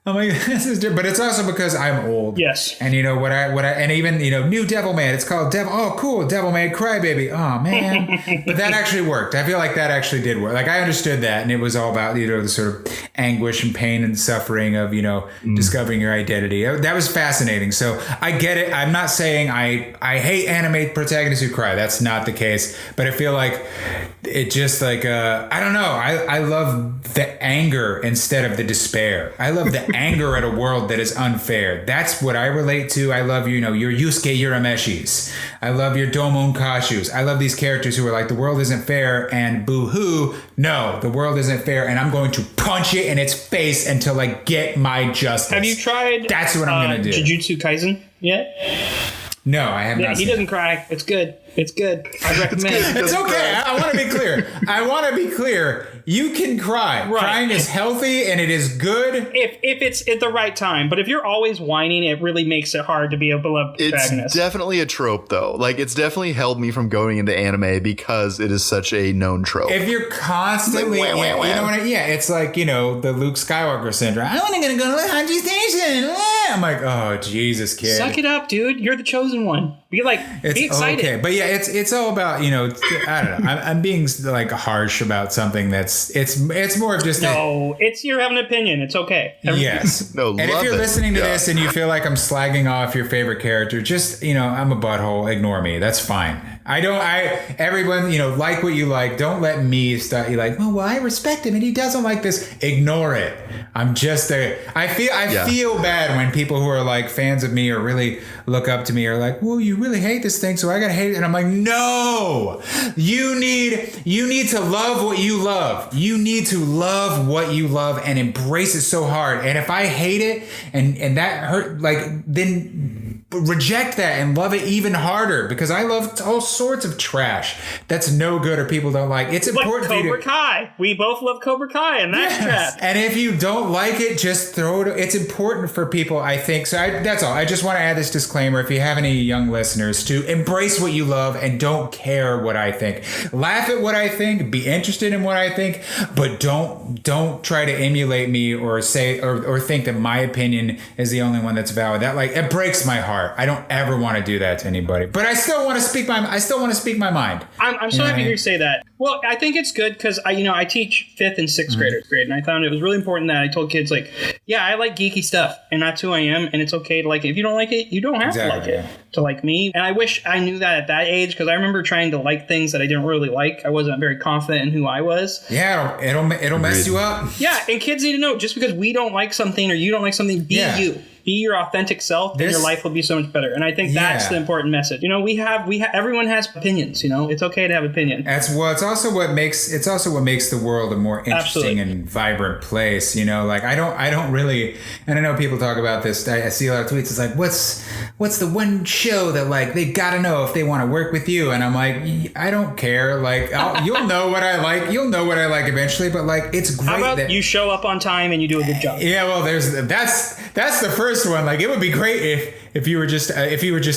I'm like, this is different. But it's also because I'm old. Yes. And you know what I and even, you know, new Devilman, it's called Devil. Oh, cool. Devilman Crybaby. Oh man. But that actually worked. I feel like that actually did work. Like I understood that, and it was all about, you know, the sort of anguish and pain and suffering of, you know, discovering your identity. That was fascinating. So I get it. I'm not saying I hate anime protagonists who cry. That's not the case. But I feel like it just like I don't know. I love the anger instead of the despair. I love the anger at a world that is unfair. That's what I relate to. I love, you know, your Yusuke Urameshis. I love your Domon Kashus. I love these characters who are like, the world isn't fair, and boo-hoo, no, the world isn't fair, and I'm going to punch it in its face until I get my justice. Have you tried That's what I'm going to do. Jujutsu Kaisen yet? No, I have not. He doesn't cry. It's good. It's good. I recommend it. It's okay. I want to be clear. You can cry. Right. Crying is healthy and it is good. If it's at the right time. But if you're always whining, it really makes it hard to be a beloved protagonist. It's definitely a trope, though. Like, it's definitely held me from going into anime because it is such a known trope. If you're constantly, you know what it's like, you know, the Luke Skywalker syndrome. I'm only going to go to the Hanji Station. I'm like, oh, Jesus, kid. Suck it up, dude. You're the chosen one. Be excited. Okay, but yeah, it's all about, you know, I don't know. I'm being like harsh about something that's it's more of just you have an opinion. It's okay. Yes. And if you're listening to this and you feel like I'm slagging off your favorite character, just, you know, I'm a butthole. Ignore me. That's fine. Everyone, you know, like what you like. Don't let me start you like, well, I respect him and he doesn't like this. Ignore it. I'm just I feel bad when people who are like fans of me or really look up to me are like, well, you really hate this thing, so I gotta hate it. And I'm like, no, you need to love what you love. You need to love what you love and embrace it so hard. And if I hate it and that hurt, like, then reject that and love it even harder, because I love all sorts of trash that's no good or people don't like. It's important for you to... Cobra Kai. We both love Cobra Kai, and that's trash. And if you don't like it, just throw it. It's important for people, I think. So that's all. I just want to add this disclaimer, if you have any young listeners, to embrace what you love and don't care what I think. Laugh at what I think, be interested in what I think, but don't try to emulate me or say or think that my opinion is the only one that's valid. That, like, it breaks my heart. smart. I don't ever want to do that to anybody. But I still want to speak my mind. I'm so happy you say that. Well, I think it's good because I teach 5th and 6th graders grade, and I found it was really important that I told kids yeah, I like geeky stuff, and that's who I am, and it's okay to like it. If you don't like it, you don't have to like it to like me. And I wish I knew that at that age, because I remember trying to like things that I didn't really like. I wasn't very confident in who I was. Yeah, it'll mess you up. Yeah, and kids need to know, just because we don't like something or you don't like something, be you. Be your authentic self, and your life will be so much better. And I think that's the important message. Everyone has opinions. It's okay to have opinion. It's also what makes the world a more interesting and vibrant place. I don't really, and I know people talk about this. I see a lot of tweets. It's like, what's the one show that they gotta know if they want to work with you? And I'm like, I don't care. You'll know what I like. You'll know what I like eventually. But it's great. How about that you show up on time and you do a good job? Yeah, well, that's the first one. It would be great if you were just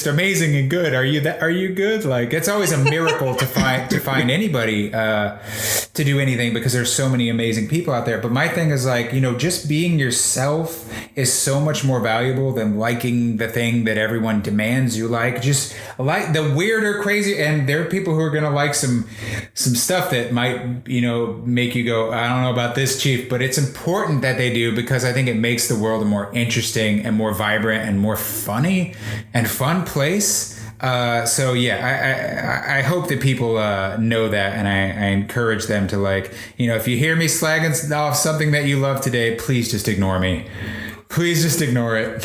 amazing and good. Are you good? It's always a miracle to find anybody to do anything, because there's so many amazing people out there. But my thing is just being yourself is so much more valuable than liking the thing that everyone demands you like. Just like the weirder, crazy, and there are people who are gonna like some stuff that might make you go, I don't know about this, Chief, but it's important that they do, because I think it makes the world a more interesting and more vibrant and more funny and fun place. So I hope that people know that, and I encourage them to if you hear me slagging off something that you love today, please just ignore me. Please just ignore it.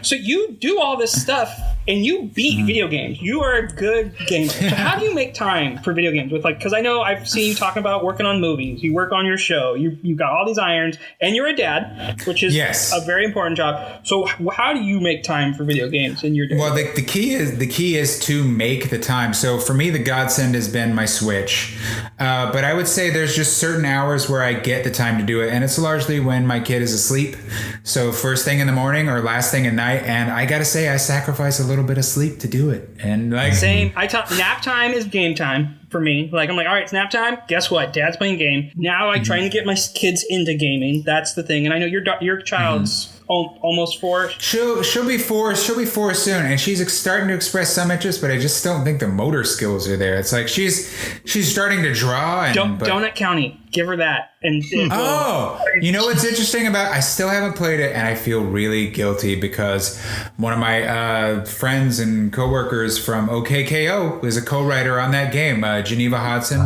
So you do all this stuff and you beat video games. You are a good gamer. So how do you make time for video games? Because I know I've seen you talking about working on movies. You work on your show. You got all these irons, and you're a dad, which is a very important job. So how do you make time for video games in your day? Well, the key is to make the time. So for me, the godsend has been my Switch. But I would say there's just certain hours where I get the time to do it, and it's largely when my kid is asleep. So first thing in the morning or last thing at night, and I gotta say I sacrifice a little bit of sleep to do it. And same. Nap time is game time for me. I'm like, all right, it's nap time. Guess what? Dad's playing game. Now I'm trying to get my kids into gaming. That's the thing. And I know your child's almost 4. She'll be 4. She'll be 4 soon, and she's starting to express some interest, but I just don't think the motor skills are there. It's she's starting to draw. Donut County. Give her that. And you know what's interesting about? I still haven't played it, and I feel really guilty because one of my friends and coworkers from OKKO is a co-writer on that game, Geneva Hodson.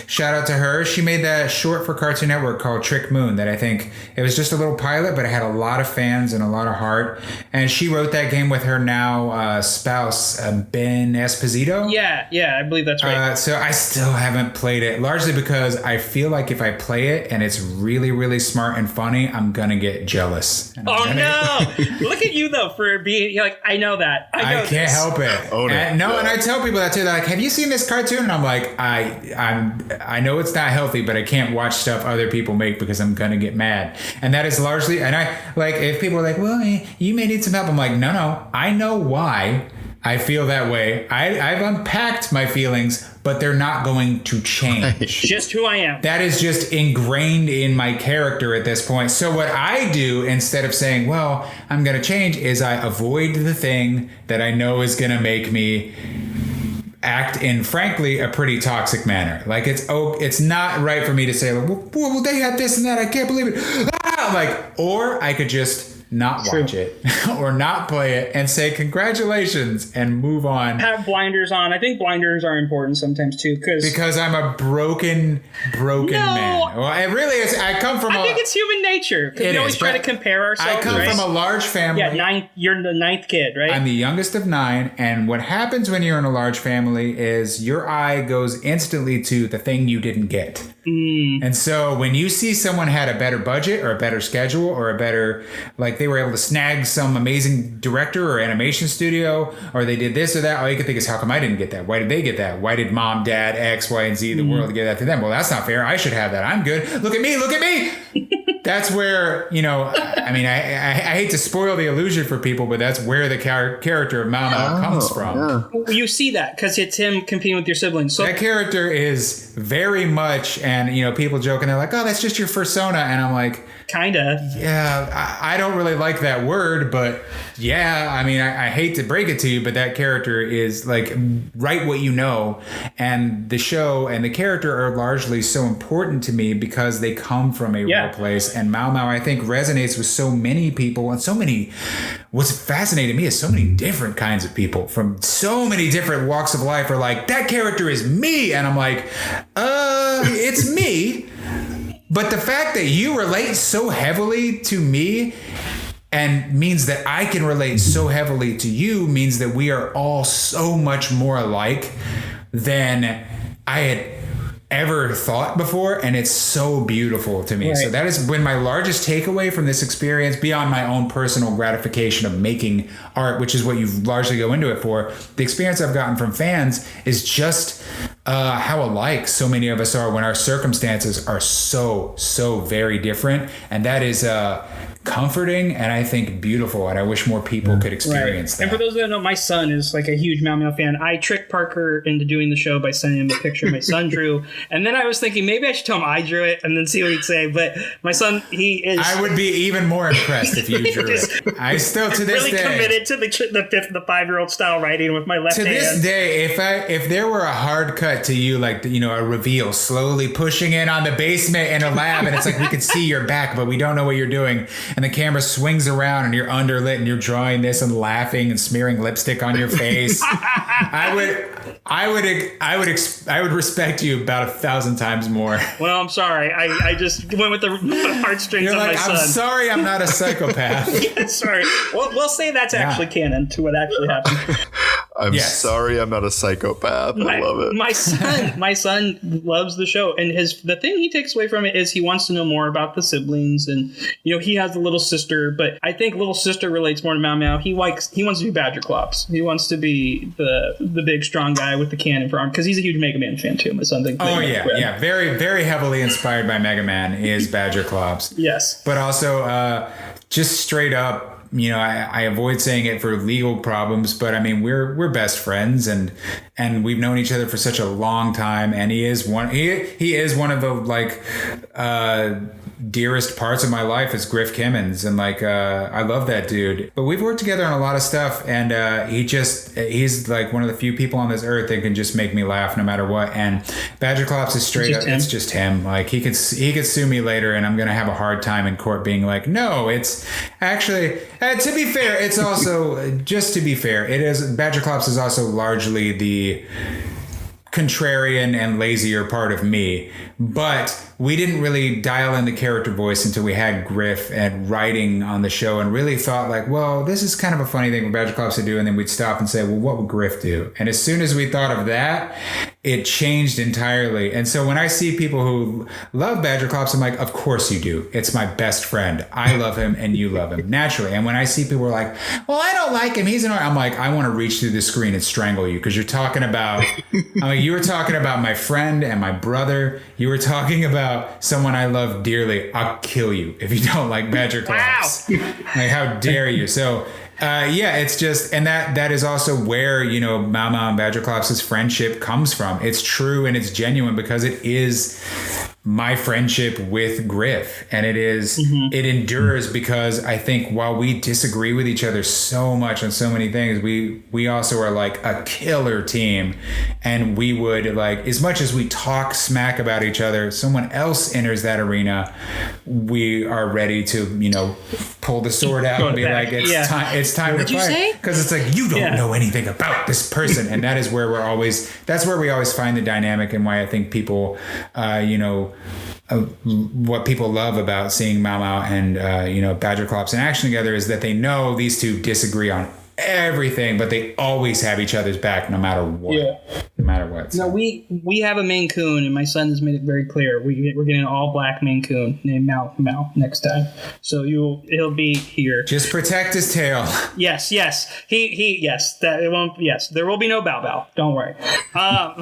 Shout out to her. She made that short for Cartoon Network called Trick Moon that I think it was just a little pilot, but it had a lot of fans and a lot of heart. And she wrote that game with her now spouse, Ben Esposito. Yeah, I believe that's right. So I still haven't played it, largely because I feel like if I play it and it's really, really smart and funny, I'm going to get jealous. No! Look at you, though, for being I know that. I can't help it. And I tell people that, too. They're like, have you seen this cartoon? And I'm like, I know it's not healthy, but I can't watch stuff other people make because I'm going to get mad. And that is largely, and if people are like, well, you may need some help. I'm like, no, I know why I feel that way. I've unpacked my feelings, but they're not going to change. Just who I am. That is just ingrained in my character at this point. So what I do, instead of saying, well, I'm going to change, is I avoid the thing that I know is going to make me act in, frankly, a pretty toxic manner. It's not right for me to say, well, they had this and that. I can't believe it. Or I could just not watch it or not play it and say congratulations and move on. Have blinders on. I think blinders are important sometimes too, because I'm a broken man. Well, it really is. I think it's human nature. We always try to compare ourselves. I come from a large family. Yeah, you're the 9th kid, right? I'm the youngest of 9, and what happens when you're in a large family is your eye goes instantly to the thing you didn't get. And so when you see someone had a better budget or a better schedule or a better, they were able to snag some amazing director or animation studio, or they did this or that, all you can think is, how come I didn't get that? Why did they get that? Why did mom, dad, X, Y, and Z, the world give that to them? Well, that's not fair. I should have that. I'm good. Look at me. that's where, I mean, I hate to spoil the illusion for people, but that's where the character of Mao Mao comes from. Yeah. You see that because it's him competing with your siblings. So that character is very much, and people joke and they're like, oh, that's just your persona. And I'm like, kinda. Yeah, I don't really like that word, but yeah, I mean, I hate to break it to you, but that character is like, write what you know. And the show and the character are largely so important to me because they come from a real place. And Mao Mao, I think, resonates with so many people and so many. What's fascinating to me is so many different kinds of people from so many different walks of life are like, that character is me. And I'm like, it's me. But the fact that you relate so heavily to me and means that I can relate so heavily to you means that we are all so much more alike than I had ever thought before, and it's so beautiful to me. Right. So that has been my largest takeaway from this experience, beyond my own personal gratification of making art, which is what you largely go into it for. The experience I've gotten from fans is just how alike so many of us are when our circumstances are so very different, and that is comforting and I think beautiful, and I wish more people could experience that. And for those that don't know, my son is like a huge Meow Meow fan. I tricked Parker into doing the show by sending him a picture my son drew, and then I was thinking maybe I should tell him I drew it and then see what he'd say. But my son, he is. I would be even more impressed if you drew it. I still, to this really day, committed to the 5-year-old style writing with my left hand. To this day, if there were a hard cut to you, like a reveal, slowly pushing in on the basement in a lab, and it's like we could see your back, but we don't know what you're doing. And the camera swings around and you're underlit and you're drawing this and laughing and smearing lipstick on your face. I would respect you about 1,000 times more. Well, I'm sorry. I just went with the heartstrings you're of like, my son. I'm sorry I'm not a psychopath. Yeah, sorry. We'll say that's actually canon to what actually happened. I'm sorry I'm not a psychopath. I love it. My son loves the show, and the thing he takes away from it is he wants to know more about the siblings, and he has a little sister, but I think little sister relates more to Meow Meow. He wants to be Badger Clops. He wants to be the big strong guy with the cannon for arm, because he's a huge Mega Man fan too. My son thinks. Oh yeah, very very heavily inspired by Mega Man is Badger Clops. Yes, but also just straight up. I avoid saying it for legal problems, but I mean we're best friends and we've known each other for such a long time, and he is one of the dearest parts of my life is Griff Kimmons, and I love that dude. But we've worked together on a lot of stuff, and he's like one of the few people on this earth that can just make me laugh no matter what. And Badger Clops is straight up, it's just him. Like he could sue me later, and I'm gonna have a hard time in court being like, no, it's actually. To be fair, it's also, just to be fair, Badger Clops is also largely the contrarian and lazier part of me, but we didn't really dial in the character voice until we had Griff and writing on the show, and really thought like, well, this is kind of a funny thing for Badger Clops to do, and then we'd stop and say, well, what would Griff do? And as soon as we thought of that, it changed entirely. And so when I see people who love Badger Clops, I'm like, of course you do. It's my best friend. I love him and you love him, naturally. And when I see people who are like, well, I don't like him, he's annoying, I'm like, I want to reach through the screen and strangle you, because you're talking about, you were talking about my friend and my brother. You were talking about someone I love dearly. I'll kill you if you don't like Badger Clops. Wow. Like, how dare you? So it's just, and that is also where, Mao Mao and Badger Clops' friendship comes from. It's true and it's genuine because it is my friendship with Griff, and it endures because I think while we disagree with each other so much on so many things, we also are like a killer team, and we would, like, as much as we talk smack about each other, someone else enters that arena, we are ready to pull the sword out and be like, it's time to fight, because it's like, you don't know anything about this person. And that is where we always find the dynamic, and why I think people what people love about seeing Mao Mao and Badger Clops in action together is that they know these two disagree on everything, but they always have each other's back no matter what. Yeah. No matter what. So. No, we have a Maine Coon, and my son has made it very clear. We're getting an all-black Maine Coon named Mal next time. So he'll be here. Just protect his tail. Yes. Yes. That it won't. Yes, there will be no Bow. Don't worry.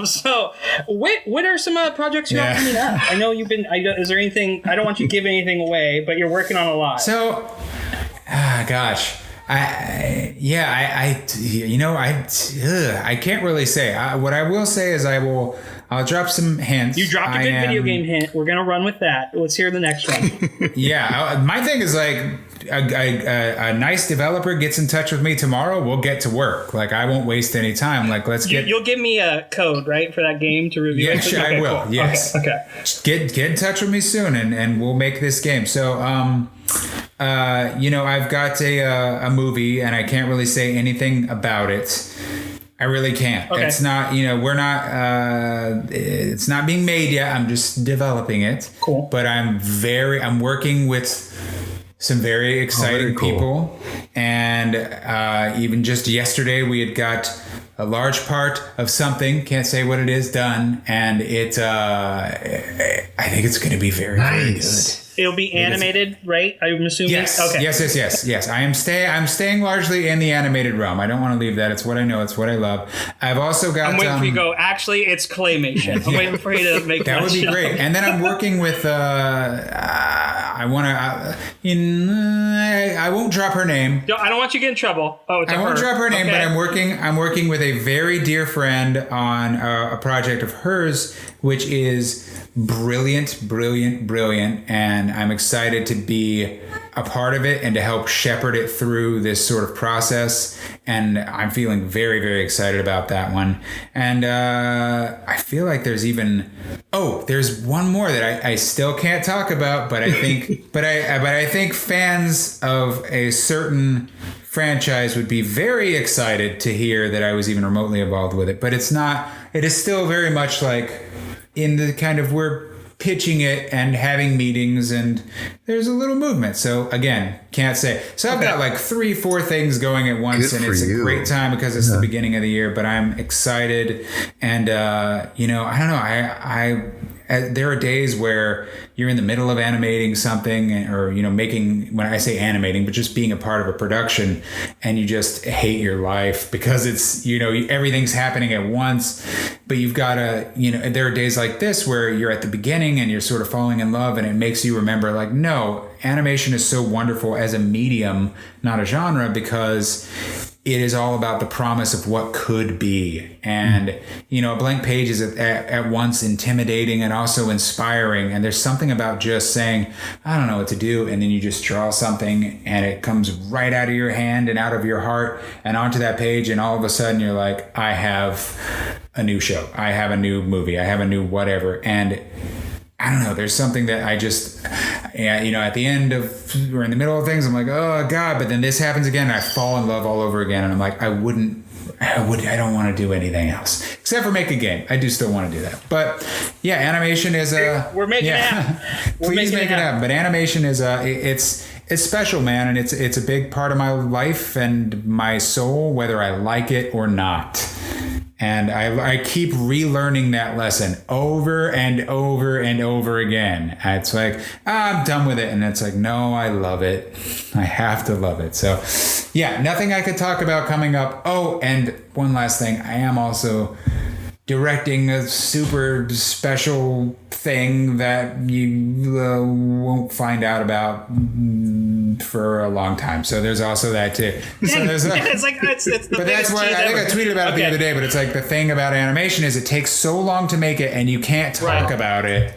So what are some projects you have coming up? I know you've been. Is there anything? I don't want you to give anything away, but you're working on a lot. So, gosh. I can't really say. What I will say is I'll drop some hints. You dropped a good video game hint. We're gonna run with that. Let's hear the next one. My thing is like a nice developer gets in touch with me tomorrow. We'll get to work. Like I won't waste any time. Like let's get. You'll give me a code, right, for that game to review. Yes, I will. Cool. Yes. Okay. Get in touch with me soon, and we'll make this game. So I've got a movie, and I can't really say anything about it. I really can't. Okay. It's not, it's not being made yet. I'm just developing it. Cool. But I'm working with some very exciting people. And even just yesterday, we had got a large part of something, can't say what it is, done. And it, I think it's going to be very, very good. It'll be animated, right? I'm assuming. Yes. Okay. Yes. I'm staying largely in the animated realm. I don't want to leave that. It's what I know. It's what I love. I've also got. I'm waiting for you to go. Actually, it's claymation. I'm waiting for you to make that. That would be great. And then I'm working with. I won't drop her name. I don't want you to get in trouble. I won't drop her name, but I'm working with a very dear friend on a project of hers, which is brilliant, and I'm excited to be a part of it and to help shepherd it through this sort of process. And I'm feeling very, very excited about that one. And I feel like there's one more that I still can't talk about, but I think but I think fans of a certain franchise would be very excited to hear that I was even remotely involved with it. But it is still very much like in the kind of we're pitching it and having meetings, and there's a little movement. So again, can't say. So I've got like 3-4 things going at once, and it's a great time because it's the beginning of the year, but I'm excited. And, I don't know. There are days where you're in the middle of animating something or, making, when I say animating, but just being a part of a production, and you just hate your life because it's, everything's happening at once, but you've got to, there are days like this where you're at the beginning and you're sort of falling in love, and it makes you remember like, no, animation is so wonderful as a medium, not a genre, because it is all about the promise of what could be. And, a blank page is at once intimidating and also inspiring. And there's something about just saying, I don't know what to do. And then you just draw something and it comes right out of your hand and out of your heart and onto that page. And all of a sudden you're like, I have a new show. I have a new movie. I have a new whatever. And I don't know. There's something that I just, at the end of, or in the middle of things, I'm like, oh God, but then this happens again. And I fall in love all over again. And I'm like, I don't want to do anything else except for make a game. I do still want to do that. But yeah, animation is we're making it happen. Please make it happen. But animation is it's special, man. And it's a big part of my life and my soul, whether I like it or not. And I keep relearning that lesson over and over and over again. It's like, I'm done with it. And it's like, no, I love it. I have to love it. So yeah, nothing I could talk about coming up. Oh, and one last thing. I am also directing a super special thing that you won't find out about for a long time. So there's also that too. So there's it's the but that's why I think I tweeted about it the other day, but it's like the thing about animation is it takes so long to make it and you can't talk about it.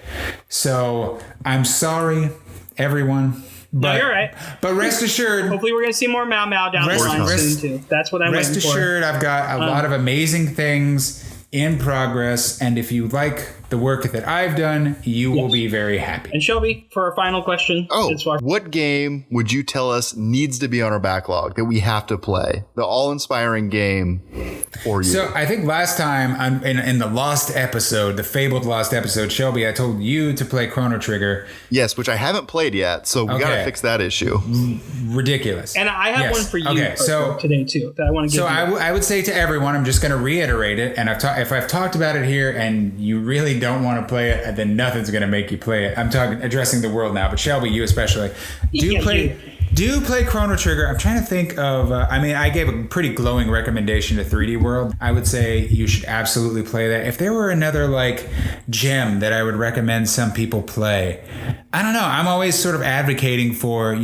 So I'm sorry, everyone. But, no, you're right. But rest assured, hopefully we're going to see more Mao Mao down the line soon too. That's what I'm waiting for. Rest assured, I've got a lot of amazing things in progress. And if you like the work that I've done, you will be very happy. And Shelby, for our final question. What game would you tell us needs to be on our backlog that we have to play? The all-inspiring game for you. So I think last time in the lost episode, the fabled lost episode, Shelby, I told you to play Chrono Trigger. Yes, which I haven't played yet, so we got to fix that issue. Ridiculous. And I have one for you today, too, that I want to give you. I would say to everyone, I'm just going to reiterate it, and if I've talked about it here and you really don't want to play it, then nothing's going to make you play it. I'm addressing the world now, but Shelby, you especially, do play Chrono Trigger. I'm trying to think of, I gave a pretty glowing recommendation to 3D World. I would say you should absolutely play that. If there were another gem that I would recommend some people play, I don't know. I'm always sort of advocating for,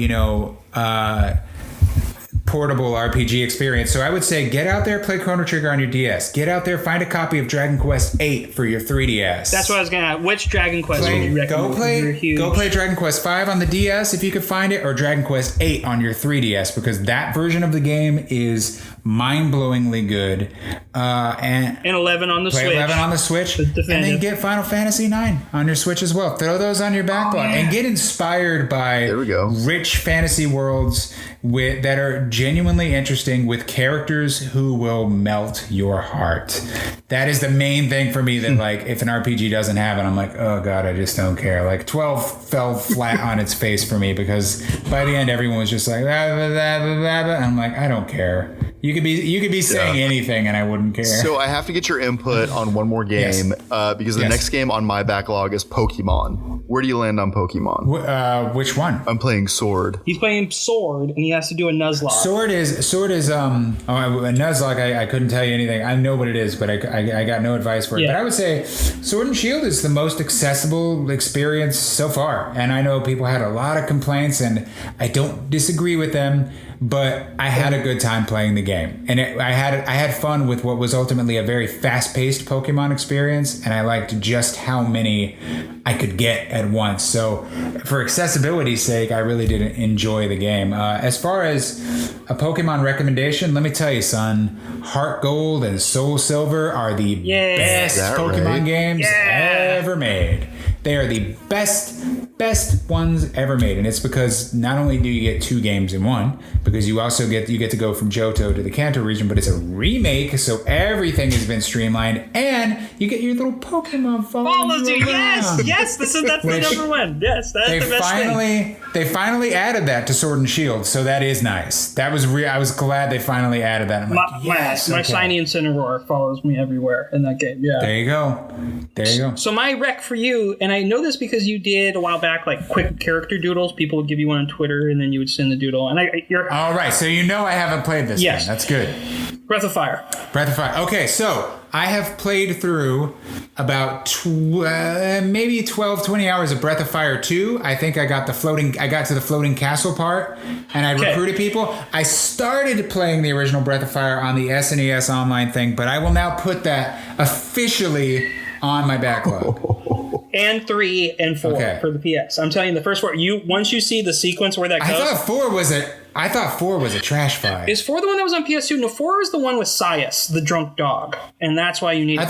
portable RPG experience. So I would say get out there, play Chrono Trigger on your DS. Get out there, find a copy of Dragon Quest VIII for your 3DS. That's what I was going to ask. Which Dragon Quest would you recommend? Go play Dragon Quest V on the DS if you could find it, or Dragon Quest VIII on your 3DS, because that version of the game is mind-blowingly good. And 11 on the Switch. Play 11 on the Switch. And then get Final Fantasy IX on your Switch as well. Throw those on your backlog and get inspired by rich fantasy worlds that are genuinely interesting with characters who will melt your heart. That is the main thing for me that if an RPG doesn't have it, I'm like, oh God, I just don't care. 12 fell flat on its face for me, because by the end everyone was just like, blah, blah, blah, blah, blah. And I'm like, I don't care. You could be saying anything and I wouldn't care. So I have to get your input on one more game because the next game on my backlog is Pokemon. Where do you land on Pokemon? Which one? I'm playing Sword. He's playing Sword and he has to do a Nuzlocke. Sword is a Nuzlocke. I couldn't tell you anything. I know what it is, but I got no advice for it. But I would say Sword and Shield is the most accessible experience so far. And I know people had a lot of complaints, and I don't disagree with them. But I had a good time playing the game, and I had fun with what was ultimately a very fast-paced Pokemon experience, and I liked just how many I could get at once. So, for accessibility's sake, I really did enjoy the game. As far as a Pokemon recommendation, let me tell you, son, Heart Gold and Soul Silver are the best Pokemon games ever made. They are the best ones ever made, and it's because not only do you get 2 games in one, because you also get to go from Johto to the Kanto region, but it's a remake, so everything has been streamlined, and you get your little Pokemon follows you. Yes, that's the number one. Yes, that's the best thing. They finally added that to Sword and Shield, so that is nice. That was I was glad they finally added that. My Shiny Incineroar follows me everywhere in that game. Yeah. There you go. So my rec for you, and I know this because you did a while back, quick character doodles. People would give you one on Twitter, and then you would send the doodle. And you're all right. So I haven't played this. Yes, that's good. Breath of Fire. Okay, so I have played through about maybe 12, 20 hours of Breath of Fire 2. I think I got to the floating castle part, and I recruited people. I started playing the original Breath of Fire on the SNES online thing, but I will now put that officially on my backlog. And 3 and 4 for the PS. I'm telling you, the first 4. Once you see the sequence where that goes. I thought 4 was a trash fire. Is 4 the one that was on PS2? No, 4 is the one with Sias, the drunk dog, and that's why you need. I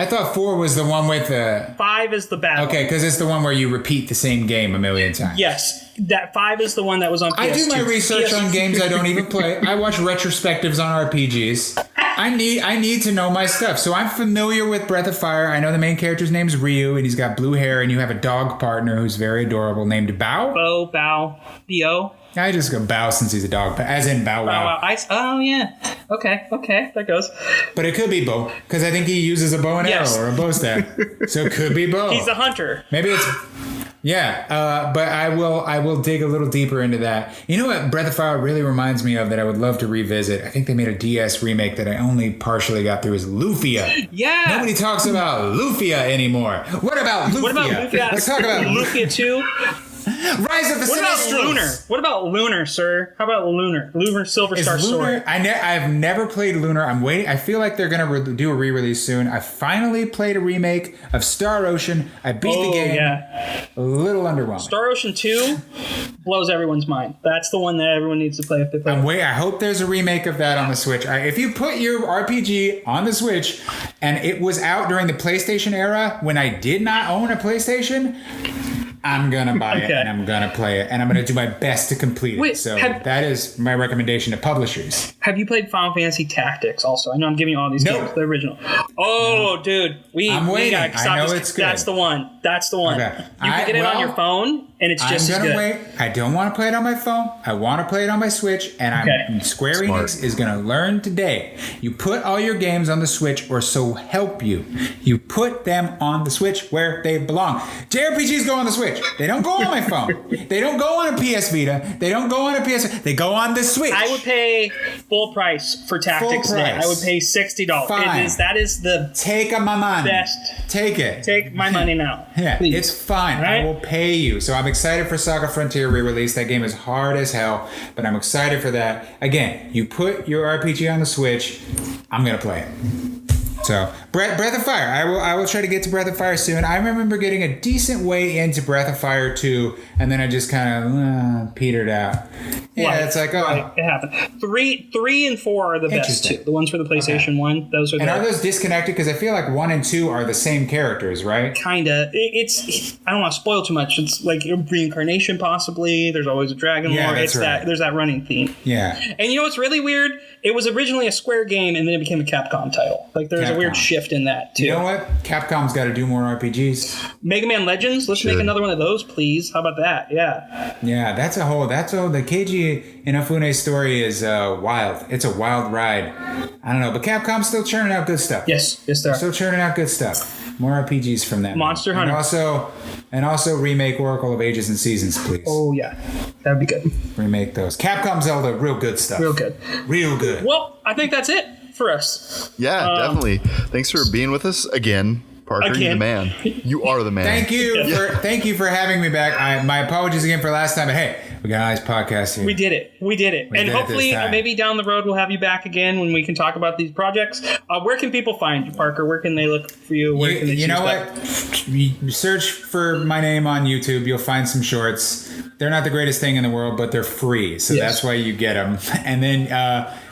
thought 4 was the one with the. 5 is the bad. Okay, because it's the one where you repeat the same game a million times. Yes, that 5 is the one that was on PS2. I do my research on games I don't even play. I watch retrospectives on RPGs. I need to know my stuff. So I'm familiar with Breath of Fire. I know the main character's name's Ryu, and he's got blue hair, and you have a dog partner who's very adorable named Bao. B-O. I just go Bao since he's a dog, as in Bow Wow. Oh, yeah. Okay, that goes. But it could be Bo, because I think he uses a bow and arrow or a bow staff. So it could be Bo. He's a hunter. Maybe it's... Yeah, but I will dig a little deeper into that. You know what Breath of Fire really reminds me of that I would love to revisit? I think they made a DS remake that I only partially got through, is Lufia. Yeah. Nobody talks about Lufia anymore. What about Lufia? Let's talk about Lufia 2. Rise of the Sinistrals. What about Lunar, sir? How about Lunar? Lunar Silver Star Sword. I've never played Lunar. I'm waiting. I feel like they're going to do a re-release soon. I finally played a remake of Star Ocean. I beat the game. Yeah. A little underwhelming. Star Ocean 2 blows everyone's mind. That's the one that everyone needs to play if they play. I hope there's a remake of that on the Switch. If you put your RPG on the Switch and it was out during the PlayStation era when I did not own a PlayStation, I'm going to buy it and I'm going to play it and I'm going to do my best to complete it. So that is my recommendation to publishers. Have you played Final Fantasy Tactics also? I know I'm giving you all these games, the original. Oh, dude. I'm waiting. I know it's good. That's the one. That's the one. Okay. You can get it on your phone and it's just as good. I'm going to wait. I don't want to play it on my phone. I want to play it on my Switch and Square Enix is going to learn today. You put all your games on the Switch or so help you. You put them on the Switch where they belong. JRPGs go on the Switch. They don't go on my phone. They don't go on a PS Vita. They don't go on a PS. They go on the Switch. I would pay full price for Tactics today. I would pay $60. Fine. That is the take my money. Best. Take it. Take my money now. Yeah, please. It's fine. Right? I will pay you. So I'm excited for Saga Frontier re-release. That game is hard as hell, but I'm excited for that. Again, you put your RPG on the Switch. I'm gonna play it. So, Breath of Fire. I will try to get to Breath of Fire soon. I remember getting a decent way into Breath of Fire 2, and then I just kind of petered out. Yeah, it's like, it happened. 3 and 4 are the best two. The ones for the PlayStation 1, those are. And are those disconnected? Because I feel like 1 and 2 are the same characters, right? Kinda. It's I don't want to spoil too much. It's like reincarnation, possibly. There's always a dragon lore. That's right. There's that running theme. Yeah. And you know what's really weird? It was originally a Square game, and then it became a Capcom title. Like there's a weird shift in that too. You know what? Capcom's got to do more RPGs. Mega Man Legends. Let's make another one of those, please. How about that? Yeah. Yeah, that's a the Keiji Inafune story is wild. It's a wild ride. I don't know, but Capcom's still churning out good stuff. Yes, they're still churning out good stuff. More RPGs from them. Monster Hunter. And also remake Oracle of Ages and Seasons, please. Oh yeah, that'd be good. Remake those. Capcom Zelda, real good stuff. Real good. Well, I think that's it for us. Yeah, definitely. Thanks for being with us again. Parker, you're the man. You are the man. Thank you for having me back. My apologies again for last time, but hey, we got a nice podcast here. We did it. And hopefully, maybe down the road, we'll have you back again when we can talk about these projects. Where can people find you, Parker? Where can they look for you? Where can they you know what? You search for my name on YouTube. You'll find some shorts. They're not the greatest thing in the world, but they're free. So that's why you get them. And then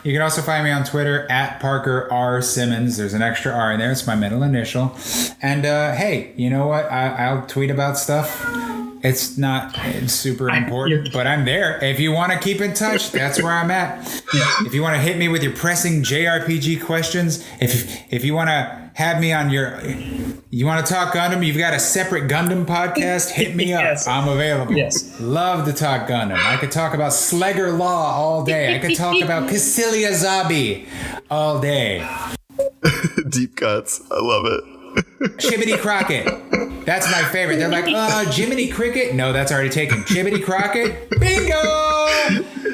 you can also find me on Twitter at Parker R. Simmons. There's an extra R in there. It's my middle initial. And hey, you know what? I'll tweet about stuff. It's not super important, but I'm there. If you want to keep in touch, that's where I'm at. If you want to hit me with your pressing JRPG questions, if you want to have me on you want to talk Gundam, you've got a separate Gundam podcast, hit me up. Yes. I'm available. Yes. Love to talk Gundam. I could talk about Slegger Law all day. I could talk about Cassilia Zabi all day. Deep cuts. I love it. Chibbity Crockett. That's my favorite. They're like, Jiminy Cricket? No, that's already taken. Chibbity Crockett? Bingo!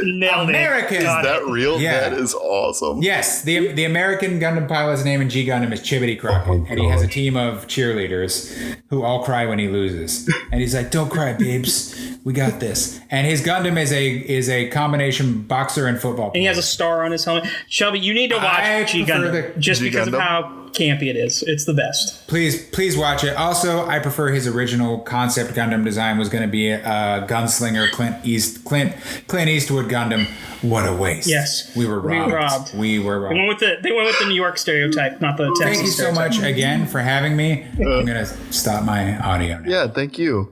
Nailed American. Is that real? Yeah. That is awesome. Yes, the American Gundam pilot's name in G Gundam is Chibbity Crockett, and he has a team of cheerleaders who all cry when he loses. And he's like, "Don't cry, babes. We got this." And his Gundam is a combination boxer and football player. And he has a star on his helmet. Shelby, you need to watch G Gundam just because of how campy it is. It's the best. Please watch it. Also, I prefer his original concept Gundam design was going to be a gunslinger Clint Eastwood Gundam. What a waste. Yes. We were robbed. They went with the New York stereotype, not the Texas Thank you so much again for having me. I'm going to stop my audio now. Yeah, thank you.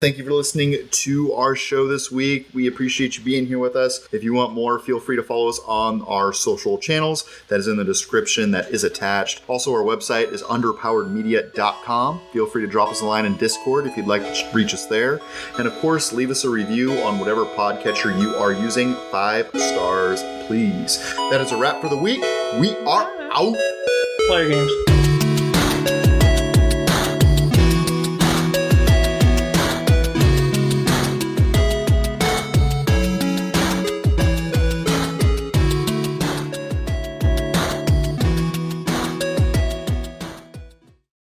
Thank you for listening to our show this week. We appreciate you being here with us. If you want more, feel free to follow us on our social channels. That is in the description that is attached. Also, our website is underpoweredmedia.com. Feel free to drop us a line in Discord if you'd like to reach us there. And of course, leave us a review on whatever podcatcher you are using. 5 stars, please. That is a wrap for the week. We are out. Player games.